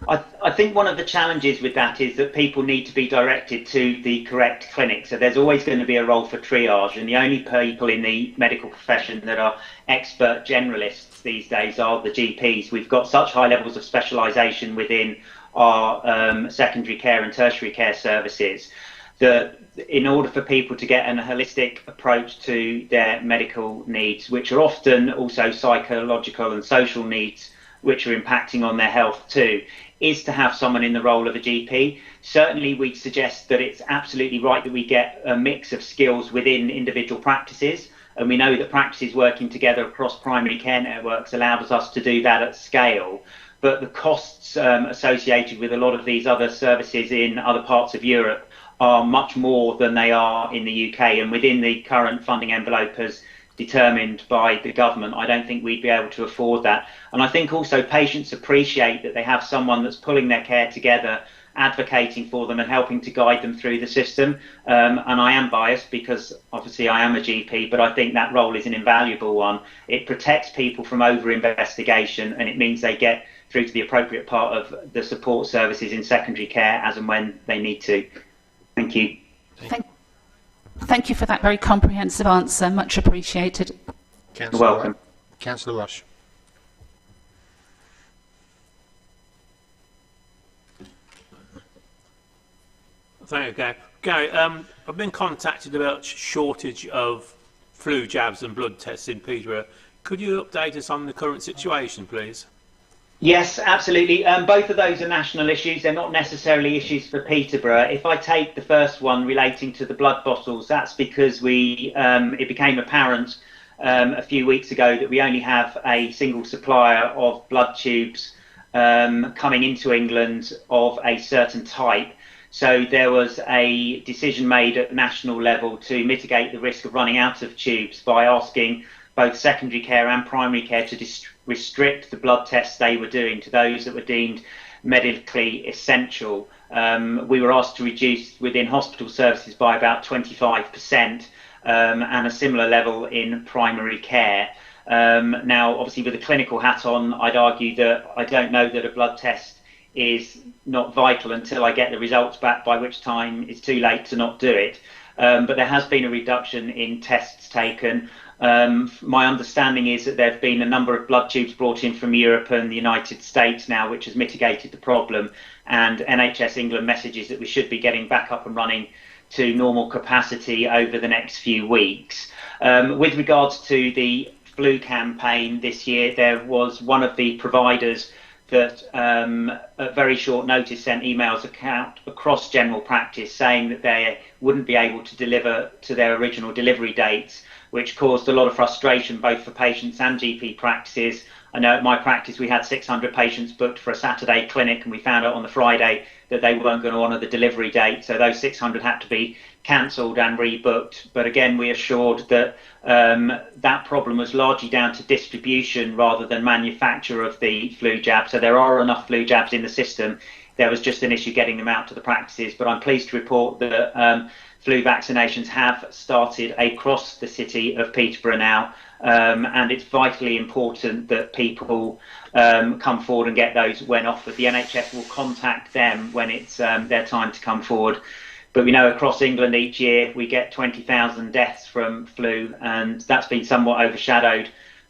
I think one of the challenges with that is that people need to be directed to the correct clinic. So there's always going to be a role for triage, and the only people in the medical profession that are expert generalists these days are the GPs. We've got such high levels of specialisation within our secondary care and tertiary care services that in order for people to get a holistic approach to their medical needs, which are often also psychological and social needs, which are impacting on their health too, is to have someone in the role of a GP. Certainly we suggest that it's absolutely right that we get a mix of skills within individual practices, and we know that practices working together across primary care networks allows us to do that at scale. But the costs associated with a lot of these other services in other parts of Europe are much more than they are in the UK, and within the current funding envelope as determined by the government, I don't think we'd be able to afford that. And I think also patients appreciate that they have someone that's pulling their care together, advocating for them and helping to guide them through the system. And I am biased because obviously I am a GP, but I think that role is an invaluable one. It protects people from over-investigation, and it means they get through to the appropriate part of the support services in secondary care as and when they need to. Thank you. Thank you for that very comprehensive answer. Much appreciated. You're welcome. Councillor Rush. Thank you, Gary. Gary, I've been contacted about shortage of flu jabs and blood tests in Peterborough. Could you update us on the current situation, please? Yes, absolutely. Both of those are national issues. They're not necessarily issues for Peterborough. If I take the first one relating to the blood bottles, that's because it became apparent a few weeks ago that we only have a single supplier of blood tubes coming into England of a certain type. So there was a decision made at national level to mitigate the risk of running out of tubes by asking both secondary care and primary care to restrict the blood tests they were doing to those that were deemed medically essential. We were asked to reduce within hospital services by about 25% and a similar level in primary care. Now, obviously, with a clinical hat on, I'd argue that I don't know that a blood test is not vital until I get the results back, by which time it's too late to not do it. But there has been a reduction in tests taken. My understanding is that there have been a number of blood tubes brought in from Europe and the United States now, which has mitigated the problem. And NHS England messages that we should be getting back up and running to normal capacity over the next few weeks. With regards to the flu campaign this year, there was one of the providers that at very short notice sent emails across general practice saying that they wouldn't be able to deliver to their original delivery dates, which caused a lot of frustration both for patients and GP practices. I know at my practice we had 600 patients booked for a Saturday clinic, and we found out on the Friday that they weren't going to honour the delivery date, so those 600 had to be cancelled and rebooked. But again, we assured that that problem was largely down to distribution rather than manufacture of the flu jab. So there are enough flu jabs in the system. there was just an issue getting them out to the practices. But I'm pleased to report that flu vaccinations have started across the city of Peterborough now, and it's vitally important that people come forward and get those when offered. The NHS will contact them when it's their time to come forward. But we know across England each year we get 20,000 deaths from flu, and that's been somewhat overshadowed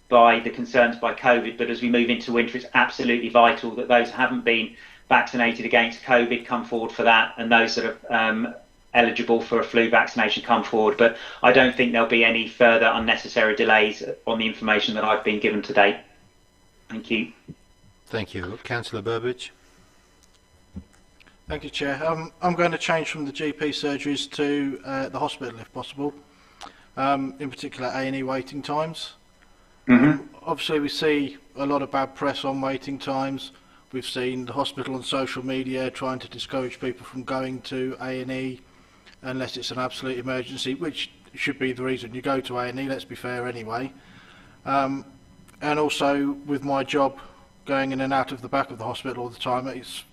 by the concerns by COVID. But as we move into winter, it's absolutely vital that those who haven't been vaccinated against COVID come forward for that, and those that are eligible for a flu vaccination come forward. But I don't think there'll be any further unnecessary delays on the information that I've been given to date. Thank you. Thank you. Councillor Burbidge. Thank you, Chair. I'm going to change from the GP surgeries to the hospital, if possible. In particular, A&E waiting times. Obviously, we see a lot of bad press on waiting times. We've seen the hospital on social media trying to discourage people from going to A&E unless it's an absolute emergency, which should be the reason you go to A&E, let's be fair anyway. And also, with my job going in and out of the back of the hospital all the time, it's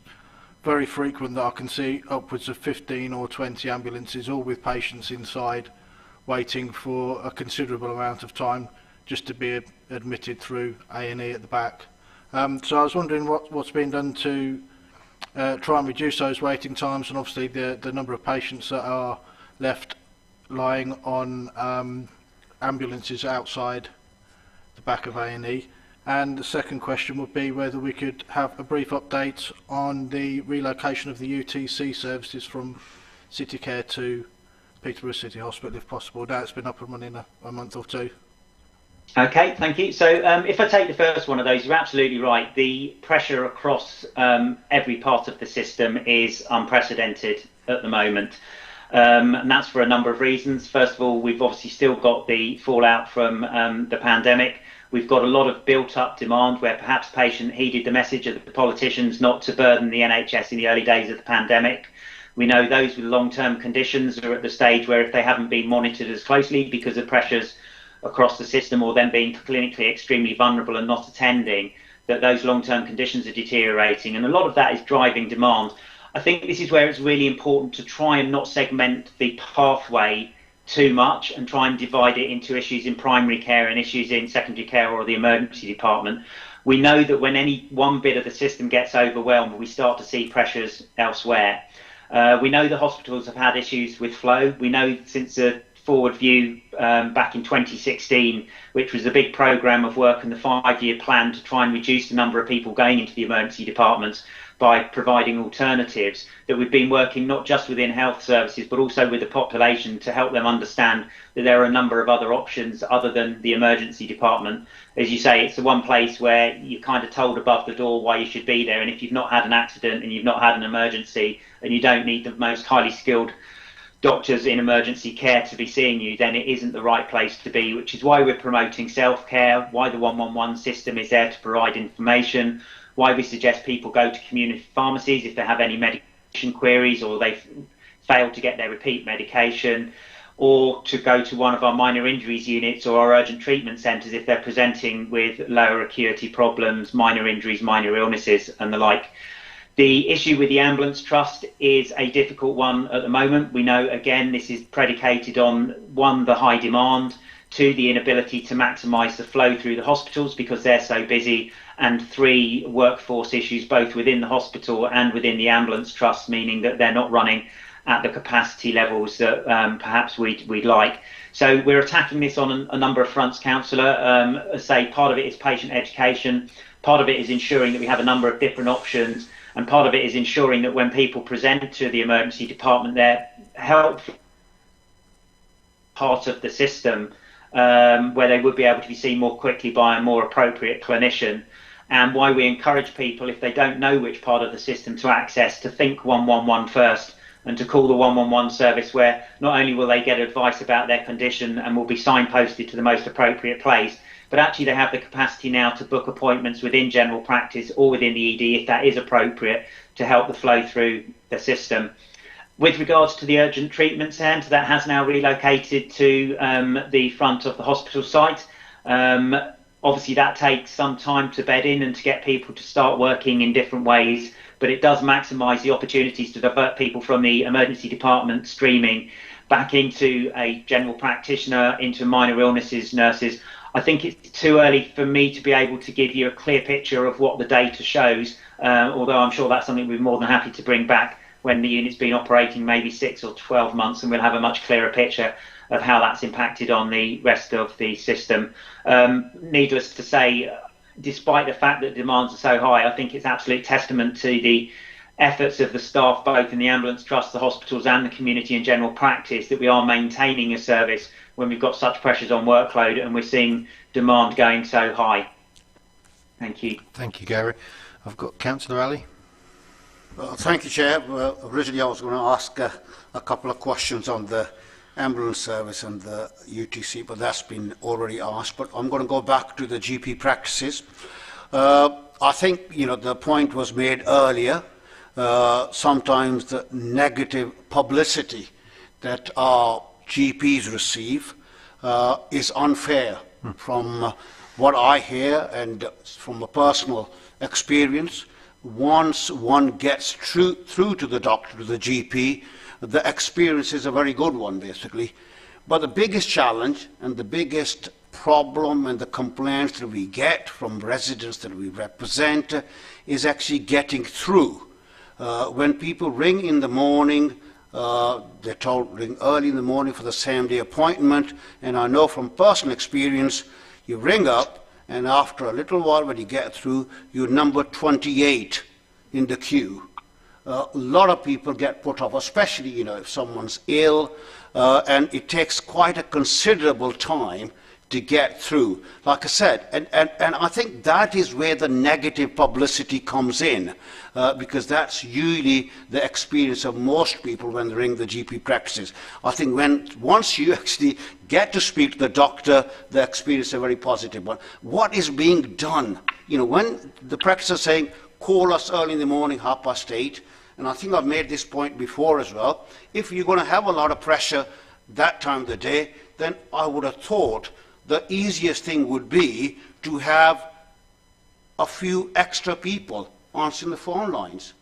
very frequent that I can see upwards of 15 or 20 ambulances, all with patients inside, waiting for a considerable amount of time just to be admitted through A&E at the back. So I was wondering what's been done to try and reduce those waiting times, and obviously the number of patients that are left lying on ambulances outside the back of A&E. And the second question would be whether we could have a brief update on the relocation of the UTC services from City Care to Peterborough City Hospital, if possible. Now it's been up and running a month or two. Okay, thank you. So if I take the first one of those, you're absolutely right. The pressure across every part of the system is unprecedented at the moment. And that's for a number of reasons. First of all, we've obviously still got the fallout from the pandemic. We've got a lot of built-up demand where perhaps patient heeded the message of the politicians not to burden the NHS in the early days of the pandemic. We know those with long-term conditions are at the stage where if they haven't been monitored as closely because of pressures across the system or them being clinically extremely vulnerable and not attending, that those long-term conditions are deteriorating. And a lot of that is driving demand. I think this is where it's really important to try and not segment the pathway too much and try and divide it into issues in primary care and issues in secondary care or the emergency department. We know that when any one bit of the system gets overwhelmed, we start to see pressures elsewhere. We know the hospitals have had issues with flow. We know since the Forward View back in 2016, which was a big programme of work and the 5-year plan to try and reduce the number of people going into the emergency departments by providing alternatives, that we've been working not just within health services but also with the population to help them understand that there are a number of other options other than the emergency department. As you say, it's the one place where you're kind of told above the door why you should be there, and if you've not had an accident and you've not had an emergency and you don't need the most highly skilled doctors in emergency care to be seeing you, then it isn't the right place to be, which is why we're promoting self-care, why the 111 system is there to provide information, why we suggest people go to community pharmacies if they have any medication queries or they've failed to get their repeat medication, or to go to one of our minor injuries units or our urgent treatment centres if they're presenting with lower acuity problems, minor injuries, minor illnesses and the like. The issue with the ambulance trust is a difficult one at the moment. We know, again, this is predicated on, one, the high demand, two, the inability to maximise the flow through the hospitals because they're so busy, and three, workforce issues both within the hospital and within the ambulance trust, meaning that they're not running at the capacity levels that perhaps we'd like. So we're attacking this on a number of fronts, Councillor. As I say, part of it is patient education, part of it is ensuring that we have a number of different options, and part of it is ensuring that when people present to the emergency department, they're helped part of the system where they would be able to be seen more quickly by a more appropriate clinician. And why we encourage people, if they don't know which part of the system to access, to think 111 first and to call the 111 service, where not only will they get advice about their condition and will be signposted to the most appropriate place, but actually they have the capacity now to book appointments within general practice or within the ED if that is appropriate to help the flow through the system. With regards to the urgent treatment centre, that has now relocated to the front of the hospital site. Obviously that takes some time to bed in and to get people to start working in different ways but it does maximise the opportunities to divert people from the emergency department streaming back into a general practitioner, into minor illnesses nurses. I think it's too early for me to be able to give you a clear picture of what the data shows, although I'm sure that's something we're more than happy to bring back when the unit's been operating maybe 6 or 12 months, and we'll have a much clearer picture of how that's impacted on the rest of the system. Needless to say, despite the fact that demands are so high, I think it's absolute testament to the efforts of the staff, both in the ambulance trust, the hospitals and the community and general practice, that we are maintaining a service when we've got such pressures on workload and we're seeing demand going so high. Thank you. Thank you, Gary. I've got Councillor Ali. Thank you, Chair. Originally I was going to ask a couple of questions on the ambulance service and the UTC, but that's been already asked. But I'm going to go back to the GP practices. I think, you know, the point was made earlier. Sometimes the negative publicity that our GPs receive is unfair. From what I hear and from a personal experience, once one gets through to the doctor, to the GP, the experience is a very good one, basically. But the biggest challenge and the biggest problem and the complaints that we get from residents that we represent is actually getting through. When people ring in the morning, they're told ring early in the morning for the same day appointment, and I know from personal experience, you ring up and after a little while when you get through, you're number 28 in the queue. A lot of people get put off, especially, you know, if someone's ill, and it takes quite a considerable time to get through. Like I said, and I think that is where the negative publicity comes in, because that's usually the experience of most people when they ring the GP practices. I think once you actually get to speak to the doctor, the experience is a very positive one. What is being done? You know, when the practice is saying, call us early in the morning, 8:30, and I think I've made this point before as well, if you're going to have a lot of pressure that time of the day, then I would have thought the easiest thing would be to have a few extra people answering the phone lines.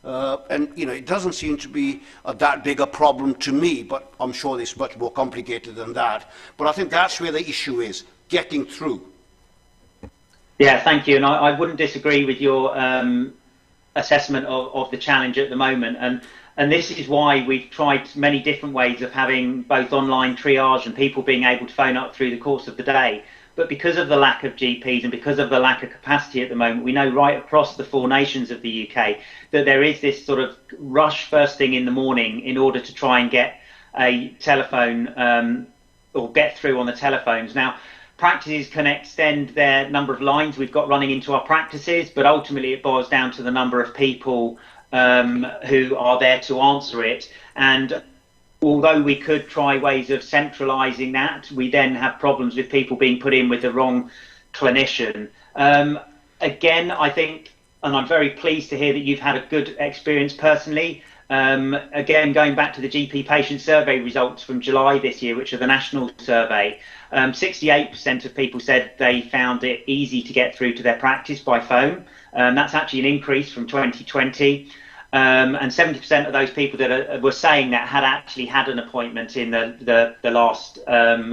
And, you know, it doesn't seem to be that big a problem to me, but I'm sure it's much more complicated than that. But I think that's where the issue is, getting through. Yeah, thank you. And I wouldn't disagree with your assessment of the challenge at the moment. And this is why we've tried many different ways of having both online triage and people being able to phone up through the course of the day. But because of the lack of GPs and because of the lack of capacity at the moment, we know right across the 4 nations of the UK that there is this sort of rush first thing in the morning in order to try and get a telephone or get through on the telephones. Now, practices can extend their number of lines we've got running into our practices, but ultimately it boils down to the number of people who are there to answer it. And although we could try ways of centralising that, we then have problems with people being put in with the wrong clinician. Again, I think, and I'm very pleased to hear that you've had a good experience personally. Again, going back to the GP patient survey results from July this year, which are the national survey, 68% of people said they found it easy to get through to their practice by phone. That's actually an increase from 2020. And 70% of those people that were saying that had actually had an appointment in the last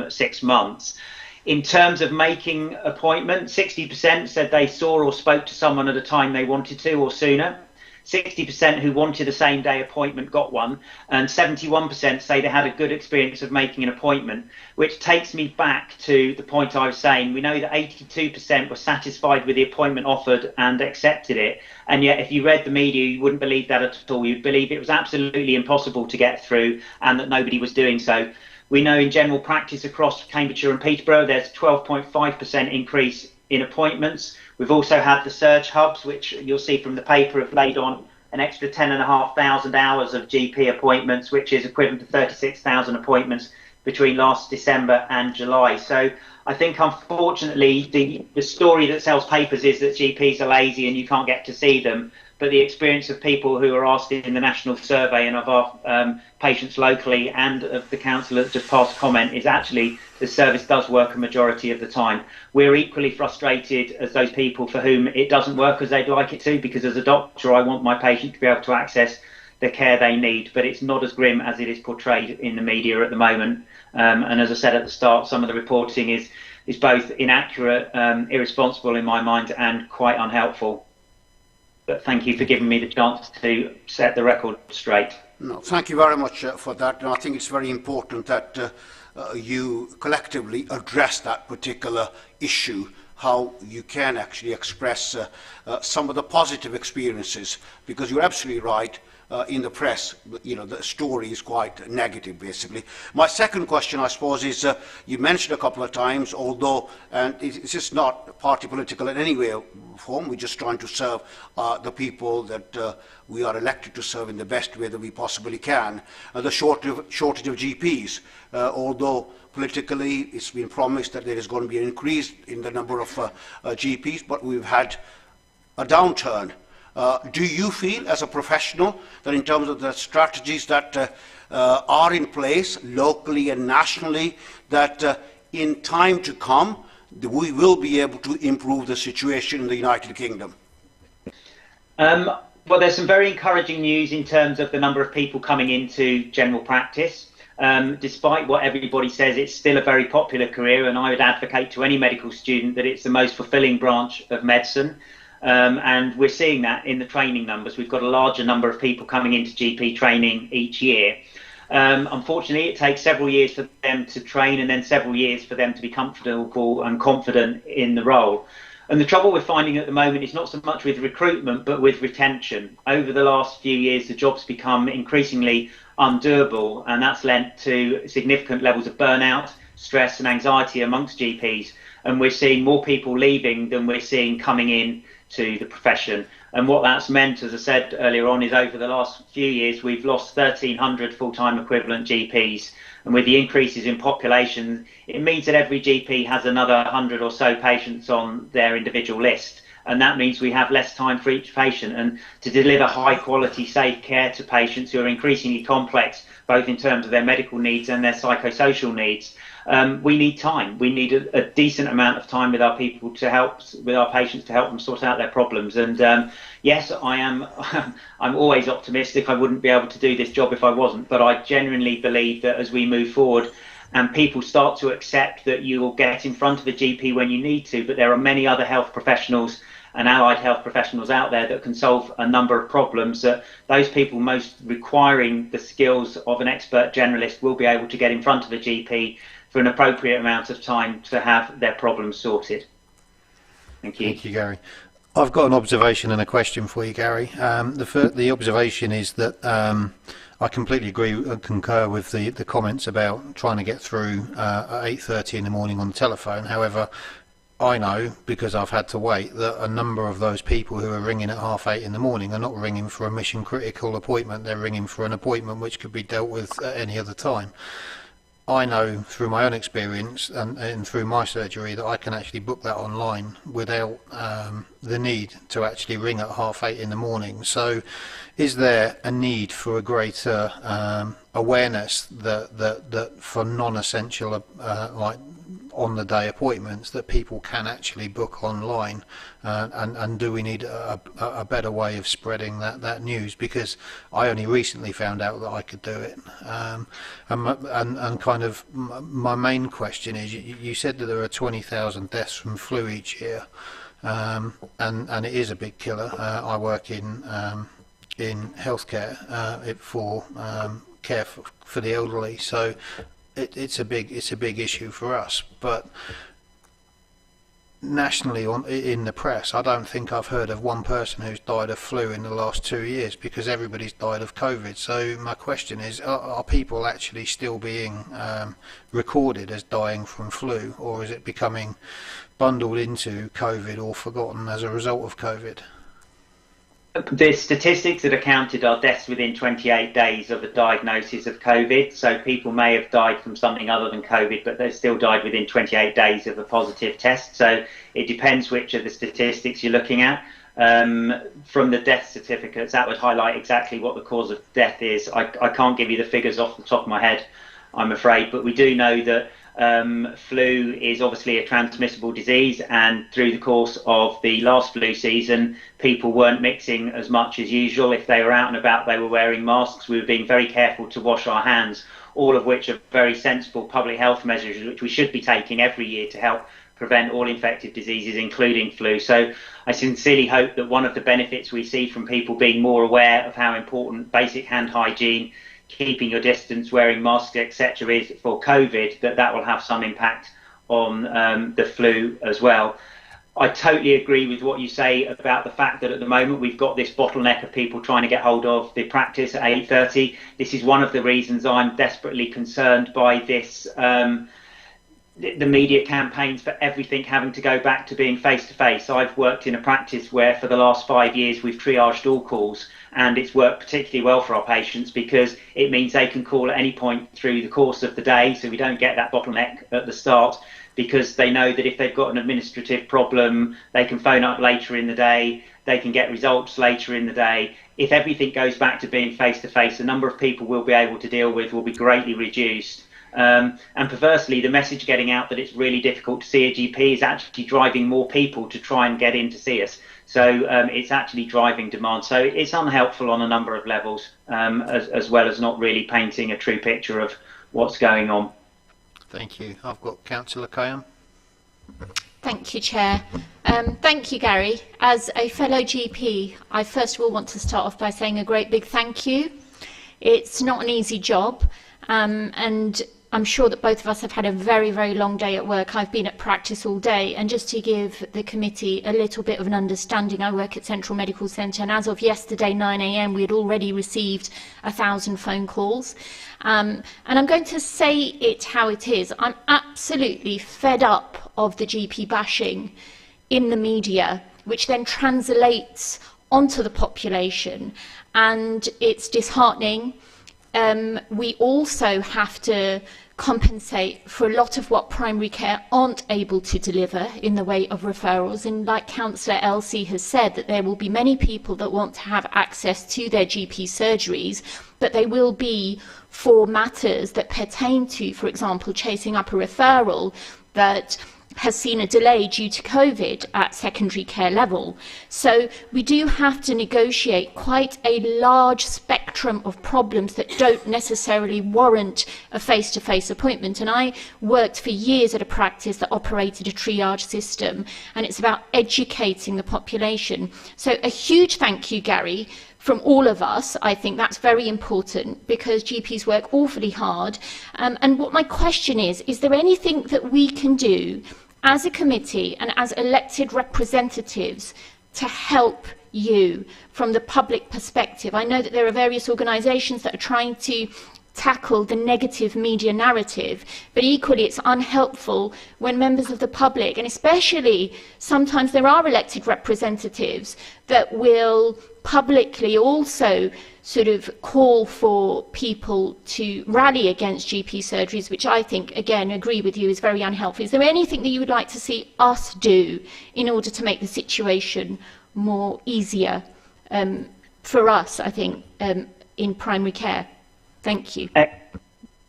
6 months. In terms of making appointments, 60% said they saw or spoke to someone at a time they wanted to or sooner. 60% who wanted a same day appointment got one, and 71% say they had a good experience of making an appointment, which takes me back to the point I was saying. We know that 82% were satisfied with the appointment offered and accepted it, and yet if you read the media you wouldn't believe that at all. You'd believe it was absolutely impossible to get through and that nobody was doing so. We know in general practice across Cambridgeshire and Peterborough there's 12.5% increase in appointments. We've also had the surge hubs, which you'll see from the paper, have laid on an extra 10,500 hours of GP appointments, which is equivalent to 36,000 appointments between last December and July. So I think, unfortunately, the story that sells papers is that GPs are lazy and you can't get to see them. but the experience of people who are asked in the national survey and of our patients locally and of the council that just passed comment is actually the service does work a majority of the time. We're equally frustrated as those people for whom it doesn't work as they'd like it to, because as a doctor I want my patient to be able to access the care they need, but it's not as grim as it is portrayed in the media at the moment. And as I said at the start, some of the reporting is both inaccurate, irresponsible in my mind, and quite unhelpful. But thank you for giving me the chance to set the record straight. No, thank you very much for that. And I think it's very important that you collectively address that particular issue, how you can actually express some of the positive experiences, because you're absolutely right. In the press, the story is quite negative, basically. My second question, I suppose, is you mentioned a couple of times, although, and it's just not party political in any way or form, we're just trying to serve the people that we are elected to serve in the best way that we possibly can, the shortage of GPs, although politically it's been promised that there is going to be an increase in the number of GPs, but we've had a downturn. Do you feel, as a professional, that in terms of the strategies that are in place locally and nationally, that in time to come, we will be able to improve the situation in the United Kingdom? Well, there's some very encouraging news in terms of the number of people coming into general practice. Despite what everybody says, it's still a very popular career, and I would advocate to any medical student that it's the most fulfilling branch of medicine. And we're seeing that in the training numbers. We've got a larger number of people coming into GP training each year. Unfortunately, it takes several years for them to train and then several years for them to be comfortable and confident in the role. And the trouble we're finding at the moment is not so much with recruitment, but with retention. Over the last few years, the job's become increasingly undoable, and that's led to significant levels of burnout, stress and anxiety amongst GPs. And we're seeing more people leaving than we're seeing coming in to the profession. And what that's meant, as I said earlier on, is over the last few years we've lost 1,300 full-time equivalent GPs, and with the increases in population it means that every GP has another 100 or so patients on their individual list, and that means we have less time for each patient. And to deliver high quality safe care to patients who are increasingly complex both in terms of their medical needs and their psychosocial needs, we need time. We need a decent amount of time with our people to help, with our patients, to help them sort out their problems. And yes, I'm always optimistic. I wouldn't be able to do this job if I wasn't, but I genuinely believe that as we move forward and people start to accept that you will get in front of a GP when you need to, but there are many other health professionals and allied health professionals out there that can solve a number of problems, that those people most requiring the skills of an expert generalist will be able to get in front of a GP for an appropriate amount of time to have their problems sorted. Thank you. Thank you, Gary. I've got an observation and a question for you, Gary. The observation is that I completely agree and concur with the comments about trying to get through at 8:30 in the morning on the telephone. However, I know, because I've had to wait, that a number of those people who are ringing at 8:30 in the morning are not ringing for a mission critical appointment. They're ringing for an appointment which could be dealt with at any other time. I know through my own experience and through my surgery that I can actually book that online without the need to actually ring at 8:30 in the morning. So is there a need for a greater awareness that for non-essential like on-the-day appointments that people can actually book online, and do we need a better way of spreading that news? Because I only recently found out that I could do it, and kind of my main question is, you said that there are 20,000 deaths from flu each year, and it is a big killer. I work in healthcare for care for the elderly, so it's a big issue for us. But nationally, in the press, I don't think I've heard of one person who's died of flu in the last 2 years, because everybody's died of COVID. So my question is, are people actually still being recorded as dying from flu, or is it becoming bundled into COVID or forgotten as a result of COVID? The statistics that are counted are deaths within 28 days of a diagnosis of COVID. So people may have died from something other than COVID, but they've still died within 28 days of a positive test. So it depends which of the statistics you're looking at. From the death certificates, that would highlight exactly what the cause of death is. I can't give you the figures off the top of my head, I'm afraid, but we do know that flu is obviously a transmissible disease, and through the course of the last flu season, people weren't mixing as much as usual. If they were out and about, they were wearing masks. We were being very careful to wash our hands, all of which are very sensible public health measures which we should be taking every year to help prevent all infectious diseases, including flu. So I sincerely hope that one of the benefits we see from people being more aware of how important basic hand hygiene, keeping your distance, wearing masks, etc. is for COVID, that will have some impact on the flu as well. I totally agree with what you say about the fact that at the moment we've got this bottleneck of people trying to get hold of the practice at 8:30. This is one of the reasons I'm desperately concerned by this, the media campaigns for everything having to go back to being face-to-face. I've worked in a practice where for the last 5 years we've triaged all calls, and it's worked particularly well for our patients because it means they can call at any point through the course of the day, so we don't get that bottleneck at the start, because they know that if they've got an administrative problem, they can phone up later in the day, they can get results later in the day. If everything goes back to being face-to-face, the number of people we'll be able to deal with will be greatly reduced. And perversely, the message getting out that it's really difficult to see a GP is actually driving more people to try and get in to see us. So it's actually driving demand. So it's unhelpful on a number of levels, as well as not really painting a true picture of what's going on. Thank you. I've got Councillor Kayam. Thank you, Chair. Thank you, Gary. As a fellow GP, I first of all want to start off by saying a great big thank you. It's not an easy job, and I'm sure that both of us have had a very, very long day at work. I've been at practice all day, and just to give the committee a little bit of an understanding, I work at Central Medical Centre, and as of yesterday 9 AM we had already received 1,000 phone calls. And I'm going to say it how it is. I'm absolutely fed up of the GP bashing in the media, which then translates onto the population, and it's disheartening. We also have to compensate for a lot of what primary care aren't able to deliver in the way of referrals, and like Councillor Elsie has said, that there will be many people that want to have access to their GP surgeries, but they will be for matters that pertain to, for example, chasing up a referral that has seen a delay due to COVID at secondary care level. So we do have to negotiate quite a large spectrum of problems that don't necessarily warrant a face-to-face appointment. And I worked for years at a practice that operated a triage system, and it's about educating the population. So a huge thank you, Gary, from all of us. I think that's very important because GPs work awfully hard. And what my question is there anything that we can do as a committee and as elected representatives to help you from the public perspective? I know that there are various organisations that are trying to tackle the negative media narrative, but equally it's unhelpful when members of the public, and especially sometimes there are elected representatives that will publicly also sort of call for people to rally against GP surgeries, which I think, again, agree with you, is very unhelpful. Is there anything that you would like to see us do in order to make the situation more easier for us, I think, in primary care? Thank you.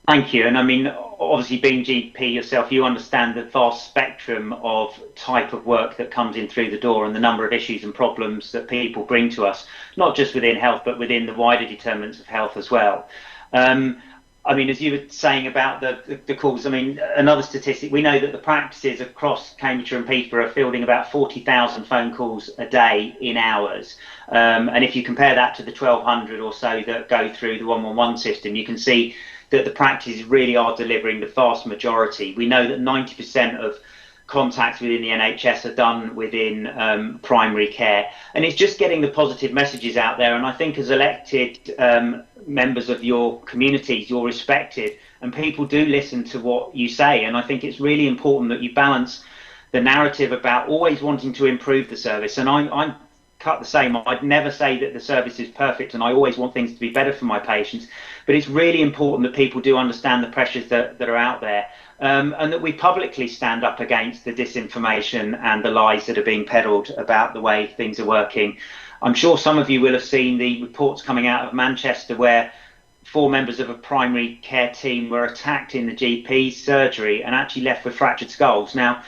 Thank you. And I mean, obviously being GP yourself, you understand the vast spectrum of type of work that comes in through the door and the number of issues and problems that people bring to us, not just within health, but within the wider determinants of health as well. I mean, as you were saying about the calls, I mean, another statistic, we know that the practices across Cambridgeshire and Peterborough are fielding about 40,000 phone calls a day in hours. And if you compare that to the 1,200 or so that go through the 111 system, you can see that the practices really are delivering the vast majority. We know that 90% of contacts within the NHS are done within primary care, and it's just getting the positive messages out there. And I think as elected members of your communities, you're respected, and people do listen to what you say. And I think it's really important that you balance the narrative about always wanting to improve the service. And I'm cut the same. I'd never say that the service is perfect, and I always want things to be better for my patients. But it's really important that people do understand the pressures that are out there, and that we publicly stand up against the disinformation and the lies that are being peddled about the way things are working. I'm sure some of you will have seen the reports coming out of Manchester where 4 members of a primary care team were attacked in the GP's surgery and actually left with fractured skulls. Now,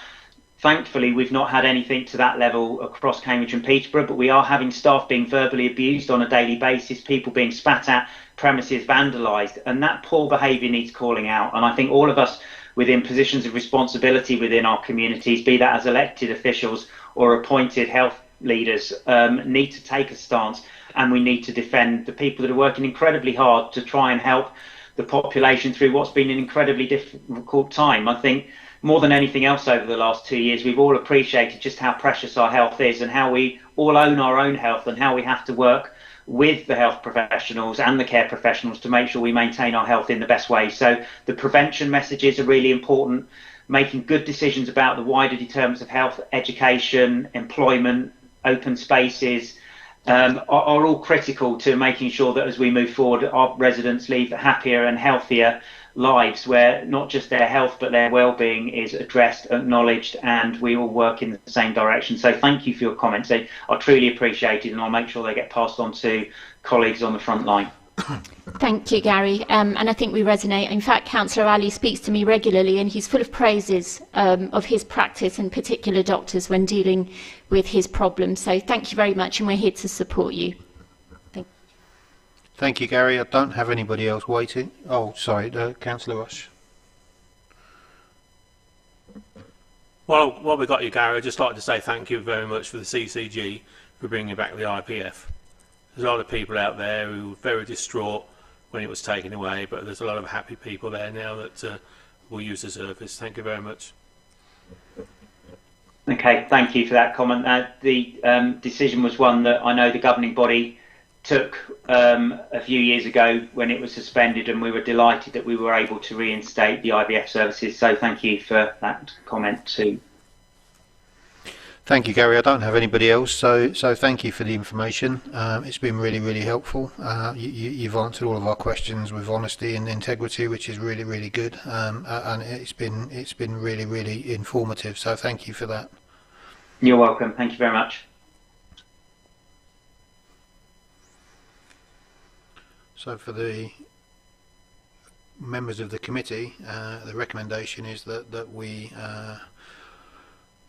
thankfully, we've not had anything to that level across Cambridge and Peterborough, but we are having staff being verbally abused on a daily basis, people being spat at, premises vandalised, and that poor behaviour needs calling out. And I think all of us within positions of responsibility within our communities, be that as elected officials or appointed health leaders, need to take a stance, and we need to defend the people that are working incredibly hard to try and help the population through what's been an incredibly difficult time. I think more than anything else over the last 2 years, we've all appreciated just how precious our health is and how we all own our own health and how we have to work with the health professionals and the care professionals to make sure we maintain our health in the best way. So the prevention messages are really important. Making good decisions about the wider determinants of health, education, employment, open spaces are all critical to making sure that as we move forward, our residents lead happier and healthier lives where not just their health but their well-being is addressed, acknowledged, and we all work in the same direction. So thank you for your comments. They are truly appreciated, and I'll make sure they get passed on to colleagues on the front line. Thank you, Gary. And I think we resonate. In fact, Councillor Ali speaks to me regularly, and he's full of praises of his practice and particular doctors when dealing with his problems. So thank you very much, and we're here to support you. Thank you, Gary. I don't have anybody else waiting. Oh, sorry, Councillor Rush. Well, while we got you, Gary, I'd just like to say thank you very much for the CCG for bringing back the IPF. There's a lot of people out there who were very distraught when it was taken away, but there's a lot of happy people there now that will use the service. Thank you very much. Okay, thank you for that comment. The decision was one that I know the governing body took a few years ago when it was suspended, and we were delighted that we were able to reinstate the IVF services. So thank you for that comment too. Thank you, Gary. I don't have anybody else, so thank you for the information. It's been really, really helpful. You've answered all of our questions with honesty and integrity, which is really, really good, and it's been really, really informative. So thank you for that. You're welcome. Thank you very much. So for the members of the committee, the recommendation is that we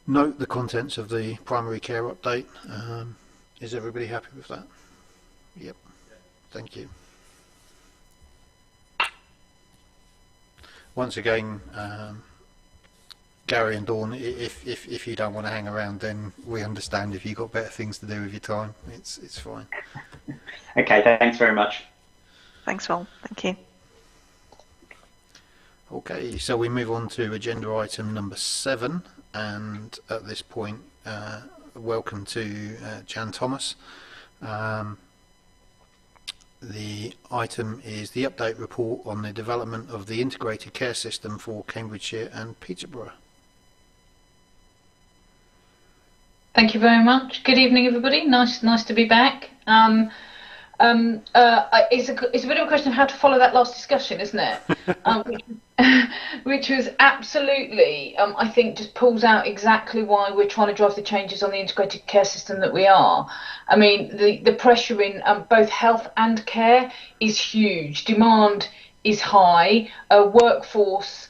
note the contents of the primary care update. Is everybody happy with that? Yep. Thank you. Once again, Gary and Dawn, if you don't want to hang around, then we understand. If you've got better things to do with your time, it's fine. Okay, thanks very much. Thanks, Will. Thank you. Okay, so we move on to agenda item number 7, and at this point, welcome to Jan Thomas. The item is the update report on the development of the integrated care system for Cambridgeshire and Peterborough. Thank you very much. Good evening, everybody. Nice to be back. It's a bit of a question of how to follow that last discussion, isn't it? Which was absolutely, I think, just pulls out exactly why we're trying to drive the changes on the integrated care system that we are. I mean, the pressure in both health and care is huge. Demand is high. Workforce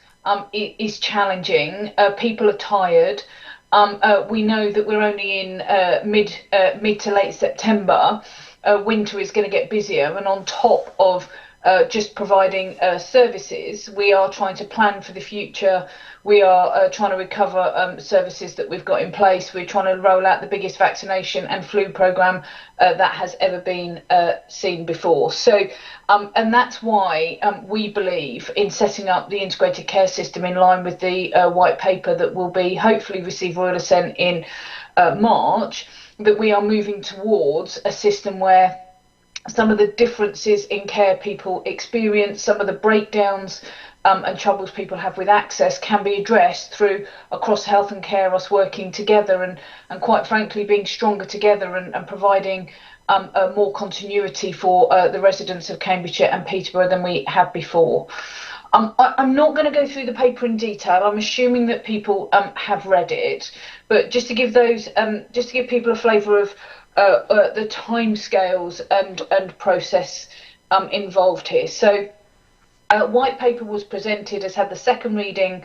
is challenging. People are tired. We know that we're only in mid to late September. Winter is going to get busier, and on top of just providing services, we are trying to plan for the future. We are trying to recover services that we've got in place. We're trying to roll out the biggest vaccination and flu programme that has ever been seen before. So, and that's why we believe in setting up the integrated care system in line with the white paper that will be hopefully receive royal assent in March, that we are moving towards a system where some of the differences in care people experience, some of the breakdowns and troubles people have with access can be addressed through across health and care, us working together and quite frankly being stronger together and providing more continuity for the residents of Cambridgeshire and Peterborough than we have before. I'm not going to go through the paper in detail. I'm assuming that people have read it, but just to give people a flavour of the timescales and process involved here. So, white paper was presented, has had the second reading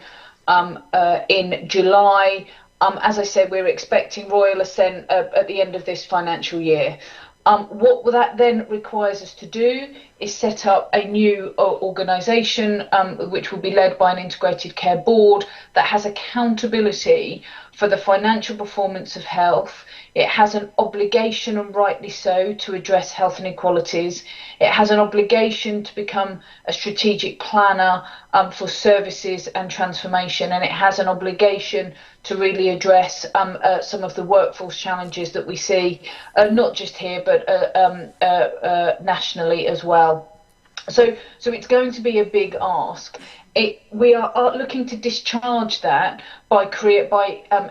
in July. As I said, we're expecting royal assent at the end of this financial year. What that then requires us to do is set up a new organisation which will be led by an integrated care board that has accountability for the financial performance of health. It has an obligation, and rightly so, to address health inequalities. It has an obligation to become a strategic planner for services and transformation, and it has an obligation to really address some of the workforce challenges that we see, not just here, but nationally as well. So it's going to be a big ask. We are looking to discharge that by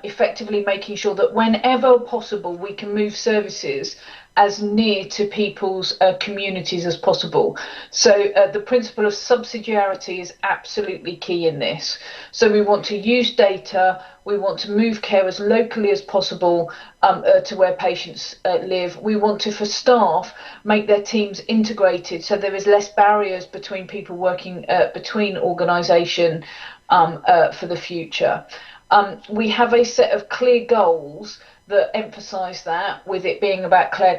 effectively making sure that whenever possible we can move services as near to people's communities as possible. So the principle of subsidiarity is absolutely key in this. So we want to use data, we want to move care as locally as possible to where patients live. We want to, for staff, make their teams integrated so there is less barriers between people working between organisation for the future. We have a set of clear goals that emphasise that, with it being about care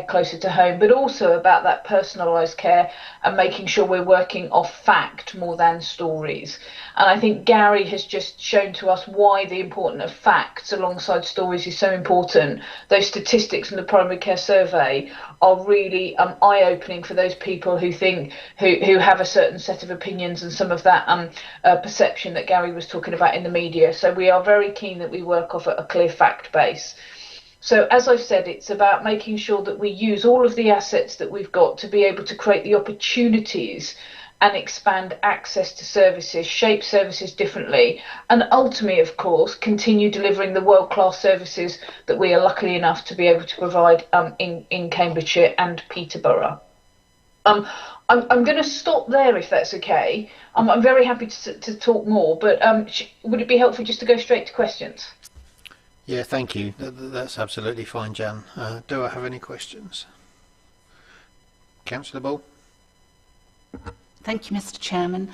closer to home, but also about that personalised care and making sure we're working off fact more than stories. And I think Gary has just shown to us why the importance of facts alongside stories is so important. Those statistics in the primary care survey are really eye-opening for those people who have a certain set of opinions and some of that perception that Gary was talking about in the media. So we are very keen that we work off a clear fact base. So as I've said, it's about making sure that we use all of the assets that we've got to be able to create the opportunities and expand access to services, shape services differently, and ultimately, of course, continue delivering the world-class services that we are lucky enough to be able to provide in Cambridgeshire and Peterborough. I'm going to stop there if that's okay. I'm very happy to talk more, but would it be helpful just to go straight to questions? Yeah, thank you. That's absolutely fine, Jan. Do I have any questions? Councillor Ball? Thank you, Mr. Chairman.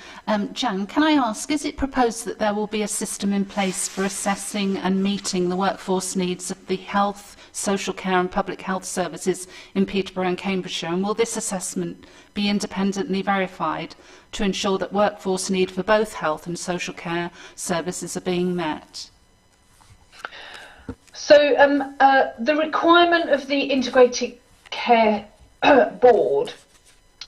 Jan, can I ask, is it proposed that there will be a system in place for assessing and meeting the workforce needs of the health, social care and public health services in Peterborough and Cambridgeshire? And will this assessment be independently verified to ensure that workforce need for both health and social care services are being met? So the requirement of the Integrated Care Board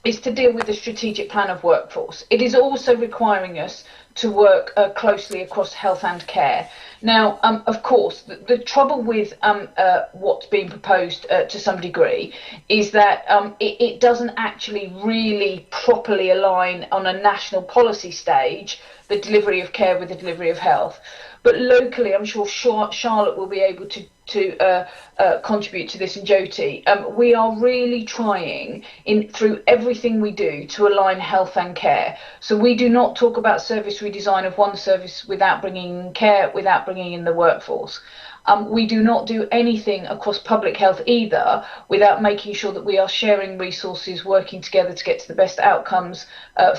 is to deal with the strategic plan of workforce. It is also requiring us to work closely across health and care. Now, of course, the trouble with what's being proposed to some degree is that it doesn't actually really properly align on a national policy stage the delivery of care with the delivery of health. But locally, I'm sure Charlotte will be able to contribute to this, and Jyoti. We are really trying through everything we do to align health and care. So we do not talk about service redesign of one service without bringing in care, without bringing in the workforce. We do not do anything across public health either without making sure that we are sharing resources, working together to get to the best outcomes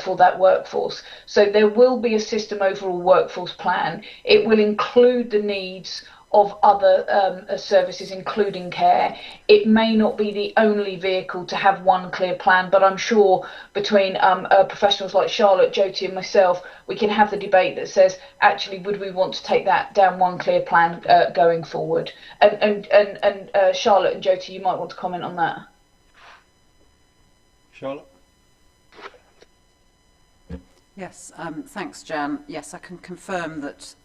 for that workforce. So there will be a system overall workforce plan. It will include the needs of other services, including care. It may not be the only vehicle to have one clear plan, but I'm sure between professionals like Charlotte, Jyoti and myself, we can have the debate that says, actually, would we want to take that down one clear plan going forward? And Charlotte and Jyoti, you might want to comment on that. Charlotte? Yes, thanks, Jan. Yes, I can confirm that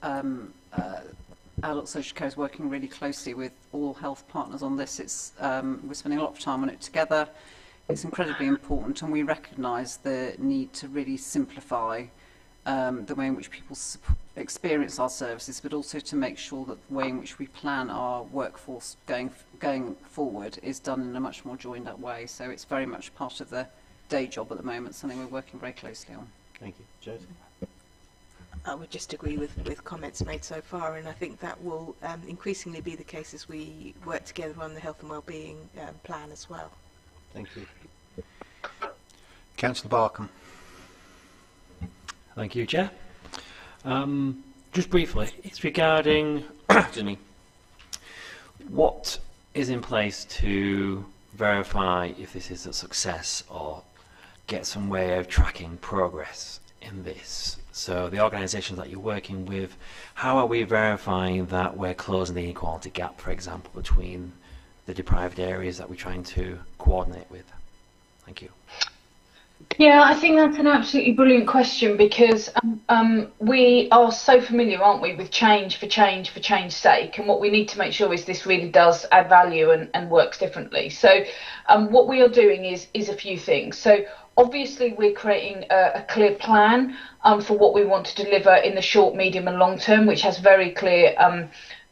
Adult Social Care is working really closely with all health partners on this. We're spending a lot of time on it together. It's incredibly important, and we recognise the need to really simplify the way in which people experience our services, but also to make sure that the way in which we plan our workforce going forward is done in a much more joined up way. So it's very much part of the day job at the moment, something we're working very closely on. Thank you. Josie? I would just agree with comments made so far, and I think that will increasingly be the case as we work together on the health and wellbeing plan as well. Thank you. Councillor Barkham. Thank you, Chair. Just briefly, it's regarding excuse me, what is in place to verify if this is a success or get some way of tracking progress in this. So the organisations that you're working with, how are we verifying that we're closing the inequality gap, for example, between the deprived areas that we're trying to coordinate with? Thank you. Yeah, I think that's an absolutely brilliant question, because we are so familiar, aren't we, with change for change's sake, and what we need to make sure is this really does add value and works differently. So what we are doing is a few things. So obviously we're creating a clear plan for what we want to deliver in the short, medium and long term, which has very clear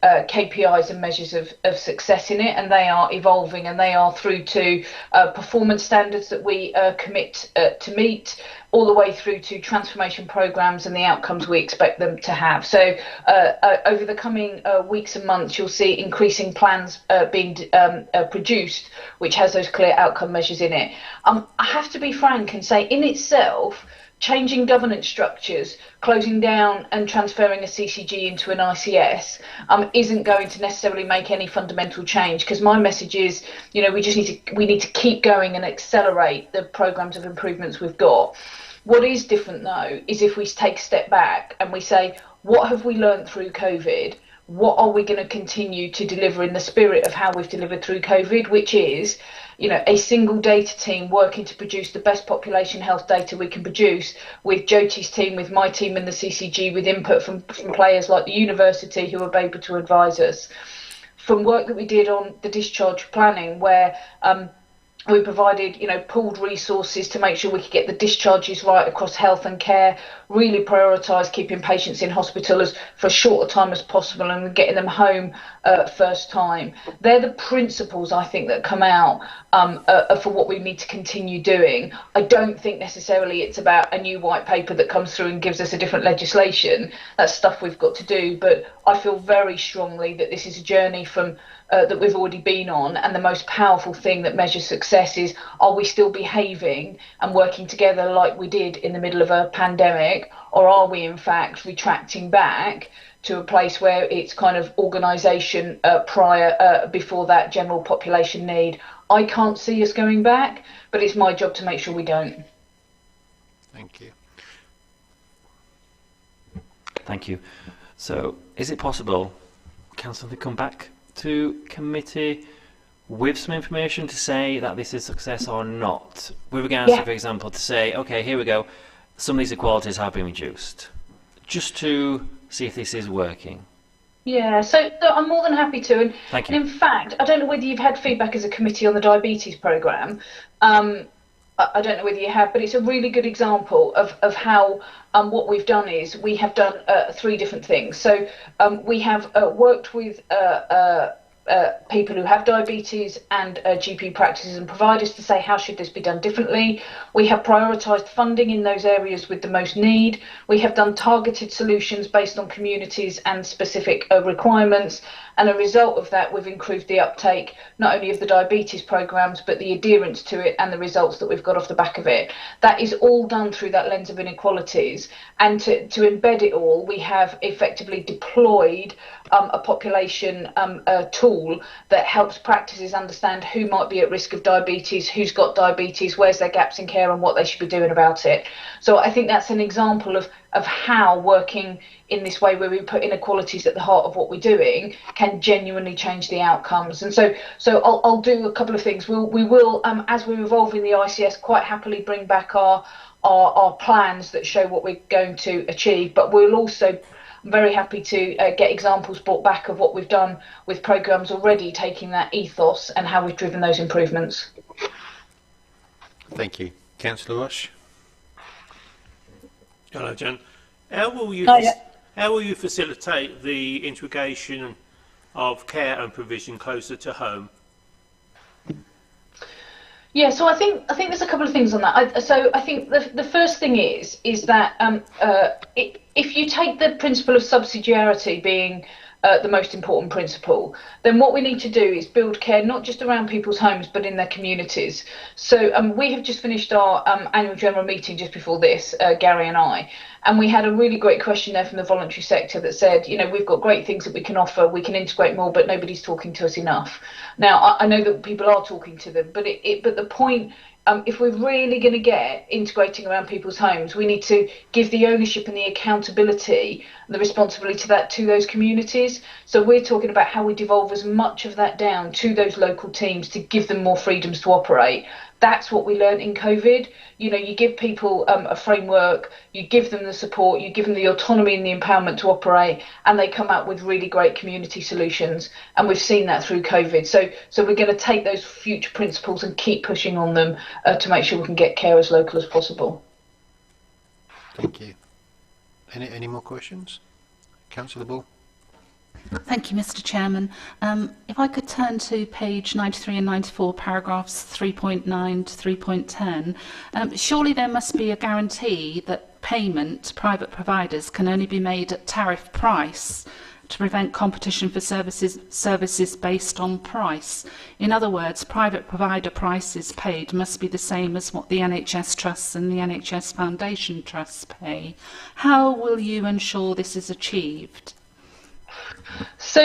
KPIs and measures of success in it, and they are evolving, and they are through to performance standards that we commit to meet, all the way through to transformation programs and the outcomes we expect them to have. So over the coming weeks and months, you'll see increasing plans being produced, which has those clear outcome measures in it. I have to be frank and say, in itself, changing governance structures, closing down and transferring a CCG into an ICS isn't going to necessarily make any fundamental change, because my message is, you know, we need to keep going and accelerate the programs of improvements we've got. What is different though is if we take a step back and we say, what have we learned through COVID? What are we going to continue to deliver in the spirit of how we've delivered through COVID, which is, you know, a single data team working to produce the best population health data we can produce, with Jyoti's team, with my team in the CCG, with input from players like the university who are able to advise us. From work that we did on the discharge planning, where we provided, you know, pooled resources to make sure we could get the discharges right across health and care, really prioritise keeping patients in hospital as for as short a time as possible and getting them home first time. They're the principles, I think, that come out for what we need to continue doing. I don't think necessarily it's about a new white paper that comes through and gives us a different legislation. That's stuff we've got to do, but I feel very strongly that this is a journey from that we've already been on, and the most powerful thing that measures success is, are we still behaving and working together like we did in the middle of a pandemic, or are we in fact retracting back to a place where it's kind of organisation before that general population need? I can't see us going back, but it's my job to make sure we don't. Thank you. Thank you. So is it possible, Councillor, to come back to committee with some information to say that this is success or not, with regards to, for example, to say, okay, here we go, some of these inequalities have been reduced, just to see if this is working? Yeah, so I'm more than happy to. And, Thank you. And in fact, I don't know whether you've had feedback as a committee on the diabetes programme. I don't know whether you have, but it's a really good example of how what we've done is we have done 3 different things. So we have worked with people who have diabetes and GP practices and providers to say, how should this be done differently? We have prioritised funding in those areas with the most need. We have done targeted solutions based on communities and specific requirements. And a result of that, we've improved the uptake, not only of the diabetes programmes, but the adherence to it and the results that we've got off the back of it. That is all done through that lens of inequalities. And to embed it all, we have effectively deployed a population tool that helps practices understand who might be at risk of diabetes, who's got diabetes, where's their gaps in care and what they should be doing about it. So I think that's an example of how working in this way, where we put inequalities at the heart of what we're doing, can genuinely change the outcomes. And so I'll do a couple of things. We will, as we're evolving the ICS, quite happily bring back our plans that show what we're going to achieve, but we'll also very happy to get examples brought back of what we've done with programmes already, taking that ethos and how we've driven those improvements. Thank you. Councillor Rush. Hello, Jen. How will you, how will you facilitate the integration of care and provision closer to home? Yeah, so I think there's a couple of things on that. I think the first thing is that if you take the principle of subsidiarity being the most important principle, then what we need to do is build care not just around people's homes but in their communities. So we have just finished our annual general meeting just before this, Gary and I, and we had a really great question there from the voluntary sector that said, you know, we've got great things that we can offer, we can integrate more, but nobody's talking to us enough. Now, I know that people are talking to them, but but the point, if we're really going to get integrating around people's homes, we need to give the ownership and the accountability and the responsibility to that to those communities. So we're talking about how we devolve as much of that down to those local teams to give them more freedoms to operate. That's what we learned in COVID. You know, you give people a framework, you give them the support, you give them the autonomy and the empowerment to operate, and they come out with really great community solutions. And we've seen that through COVID. So we're going to take those future principles and keep pushing on them to make sure we can get care as local as possible. Thank you. Any more questions? Councillor Ball. Thank you, Mr. Chairman. If I could turn to page 93 and 94, paragraphs 3.9 to 3.10, surely there must be a guarantee that payment to private providers can only be made at tariff price to prevent competition for services based on price. In other words, private provider prices paid must be the same as what the NHS trusts and the NHS Foundation trusts pay. How will you ensure this is achieved? So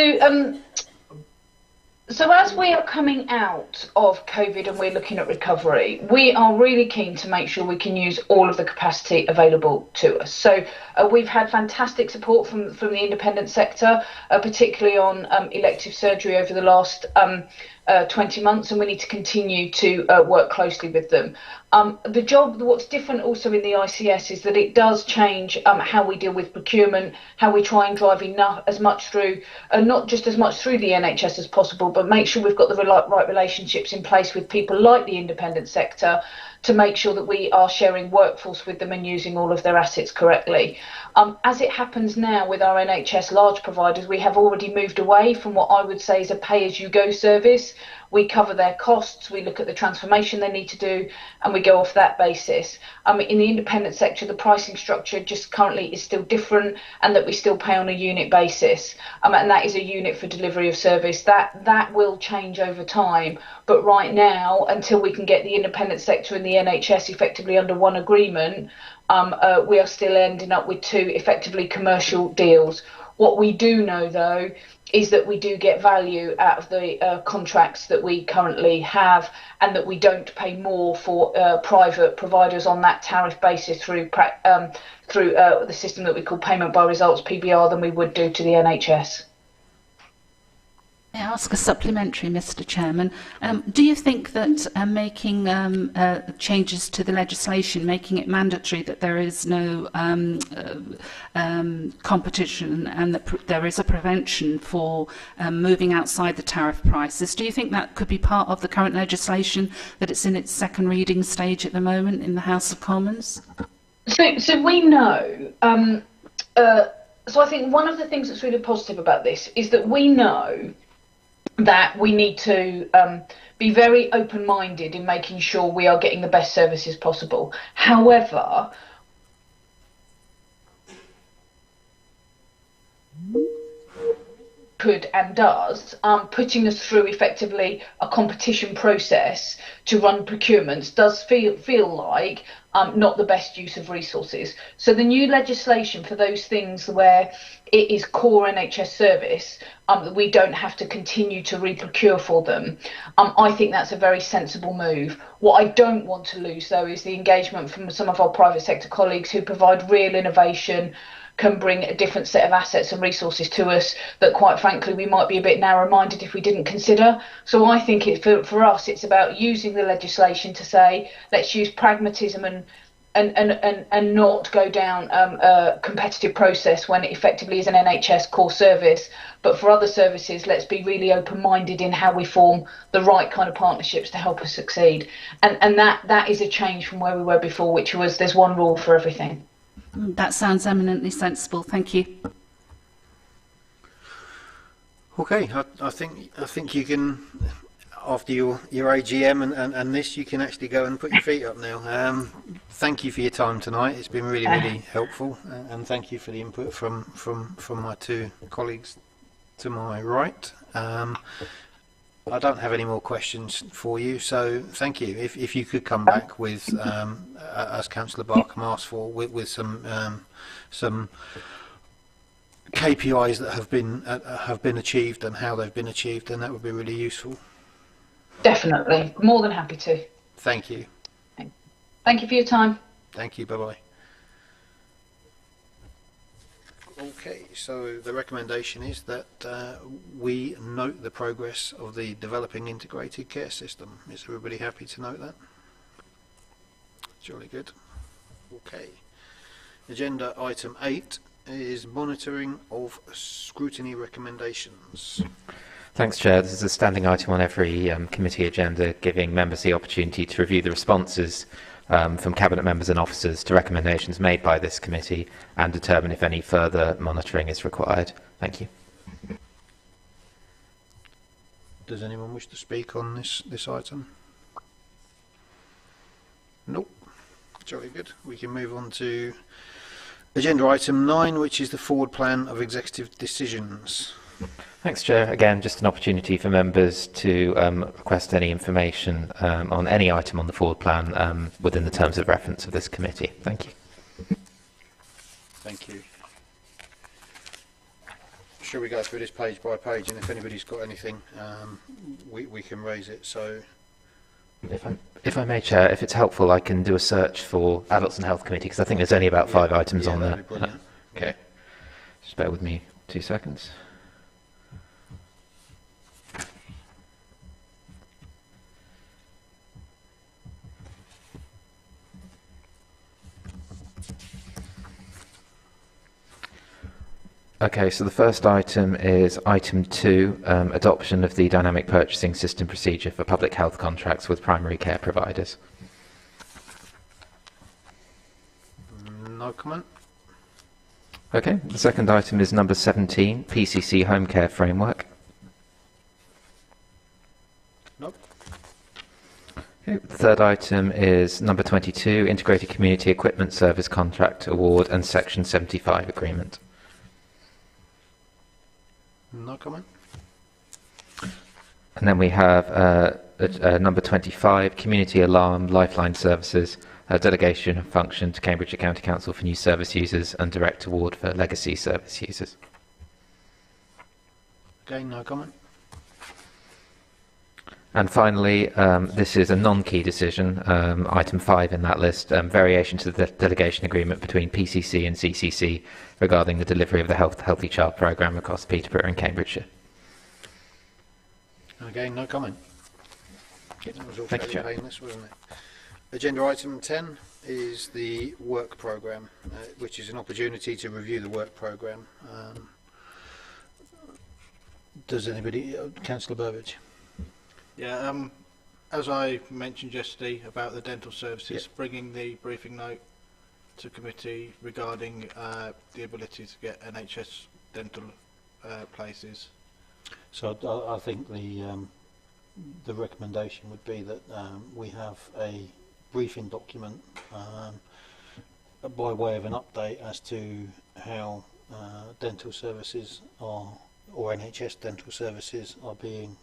as we are coming out of COVID and we're looking at recovery, we are really keen to make sure we can use all of the capacity available to us. So we've had fantastic support from the independent sector, particularly on elective surgery over the last 20 months, and we need to continue to work closely with them. What's different also in the ICS is that it does change how we deal with procurement, how we try and drive as much through, not just as much through the NHS as possible, but make sure we've got the right relationships in place with people like the independent sector to make sure that we are sharing workforce with them and using all of their assets correctly. As it happens now with our NHS large providers, we have already moved away from what I would say is a pay-as-you-go service. We cover their costs, we look at the transformation they need to do, and we go off that basis. In the independent sector, the pricing structure just currently is still different, and that we still pay on a unit basis, and that is a unit for delivery of service. That will change over time, but right now, until we can get the independent sector and the NHS effectively under one agreement, we are still ending up with two effectively commercial deals. What we do know, though, is that we do get value out of the contracts that we currently have, and that we don't pay more for private providers on that tariff basis through the system that we call payment by results, PBR, than we would do to the NHS. May I ask a supplementary, Mr. Chairman? Do you think that making changes to the legislation, making it mandatory that there is no competition and that there is a prevention for moving outside the tariff prices, do you think that could be part of the current legislation, that it's in its second reading stage at the moment in the House of Commons? So we know. So I think one of the things that's really positive about this is that we know that we need to be very open-minded in making sure we are getting the best services possible. However, could and does, putting us through effectively a competition process to run procurements does feel like not the best use of resources. So the new legislation for those things where it is core NHS service, that we don't have to continue to re-procure for them, I think that's a very sensible move. What I don't want to lose, though, is the engagement from some of our private sector colleagues who provide real innovation, can bring a different set of assets and resources to us that, quite frankly, we might be a bit narrow-minded if we didn't consider. So I think for us, it's about using the legislation to say, let's use pragmatism and not go down a competitive process when it effectively is an NHS core service. But for other services, let's be really open-minded in how we form the right kind of partnerships to help us succeed. And that is a change from where we were before, which was there's one rule for everything. That sounds eminently sensible. Thank you. Okay, I think you can, after your AGM and this, you can actually go and put your feet up now. Thank you for your time tonight. It's been really helpful, and thank you for the input from my two colleagues to my right. I don't have any more questions for you, so thank you. If you could come back with, as Councillor Barkham asked for, with some KPIs that have been achieved and how they've been achieved, then that would be really useful. Definitely, more than happy to. Thank you. Thank you for your time. Thank you. Bye bye. Okay, so the recommendation is that we note the progress of the developing integrated care system. Is everybody happy to note that? Jolly good. Okay. Agenda item 8 is monitoring of scrutiny recommendations. Thanks, Chair. This is a standing item on every committee agenda, giving members the opportunity to review the responses from Cabinet members and officers to recommendations made by this committee and determine if any further monitoring is required. Thank you. Does anyone wish to speak on this item? Nope. Jolly good. We can move on to agenda item 9, which is the forward plan of executive decisions. Thanks, Chair. Again, just an opportunity for members to request any information on any item on the forward plan within the terms of reference of this committee. Thank you. Thank you. Shall we go through this page by page, and if anybody's got anything, we can raise it. So, if I may, Chair, if it's helpful, I can do a search for Adults and Health Committee, because I think there's only about 5 items on there. Okay. Just bear with me 2 seconds. Okay, so the first item is item 2, adoption of the dynamic purchasing system procedure for public health contracts with primary care providers. No comment. Okay, the second item is number 17, PCC home care framework. Nope. Okay, the third item is number 22, integrated community equipment service contract award and section 75 agreement. No comment. And then we have number 25, Community Alarm Lifeline Services, delegation of function to Cambridgeshire County Council for new service users and direct award for legacy service users. Again, no comment. And finally, this is a non-key decision, item 5 in that list, variation to the delegation agreement between PCC and CCC regarding the delivery of the Healthy Child programme across Peterborough and Cambridgeshire. Again, no comment. That was all Thank you, fairly Chair. painless, wasn't it? Agenda item 10 is the work programme, which is an opportunity to review the work programme. Does anybody, Councillor Burbidge? Yeah, as I mentioned yesterday about the dental services, bringing the briefing note to committee regarding the ability to get NHS dental places. So I think the recommendation would be that we have a briefing document by way of an update as to how dental services are, or NHS dental services are being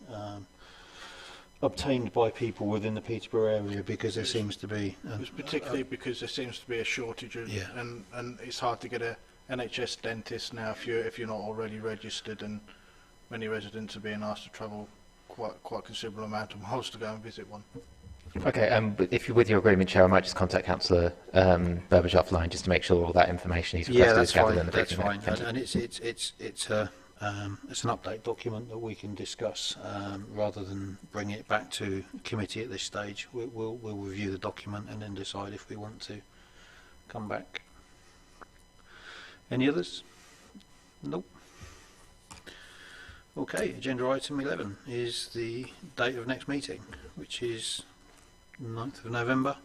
obtained by people within the Peterborough area, because there seems to be particularly because there seems to be a shortage of, and it's hard to get a NHS dentist now if you're not already registered, and many residents are being asked to travel quite a considerable amount of miles to go and visit one. Okay, but if you're with your agreement, Chair, I might just contact Councillor Burbidge offline just to make sure all that information he's requested is gathered in the briefing. That's fine. And it's an update document that we can discuss rather than bring it back to committee at this stage. We'll review the document and then decide if we want to come back. Any others? Nope. Okay, agenda item 11 is the date of next meeting, which is 9th of November.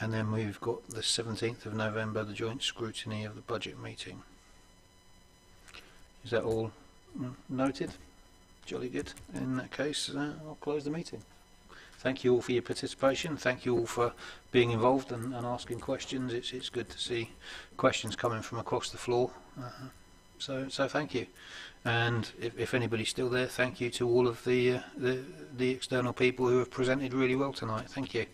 And then we've got the 17th of November, the joint scrutiny of the budget meeting. Is that all noted? Jolly good. In that case, I'll close the meeting. Thank you all for your participation. Thank you all for being involved and asking questions. It's good to see questions coming from across the floor. So thank you. And if anybody's still there, thank you to all of the external people who have presented really well tonight. Thank you.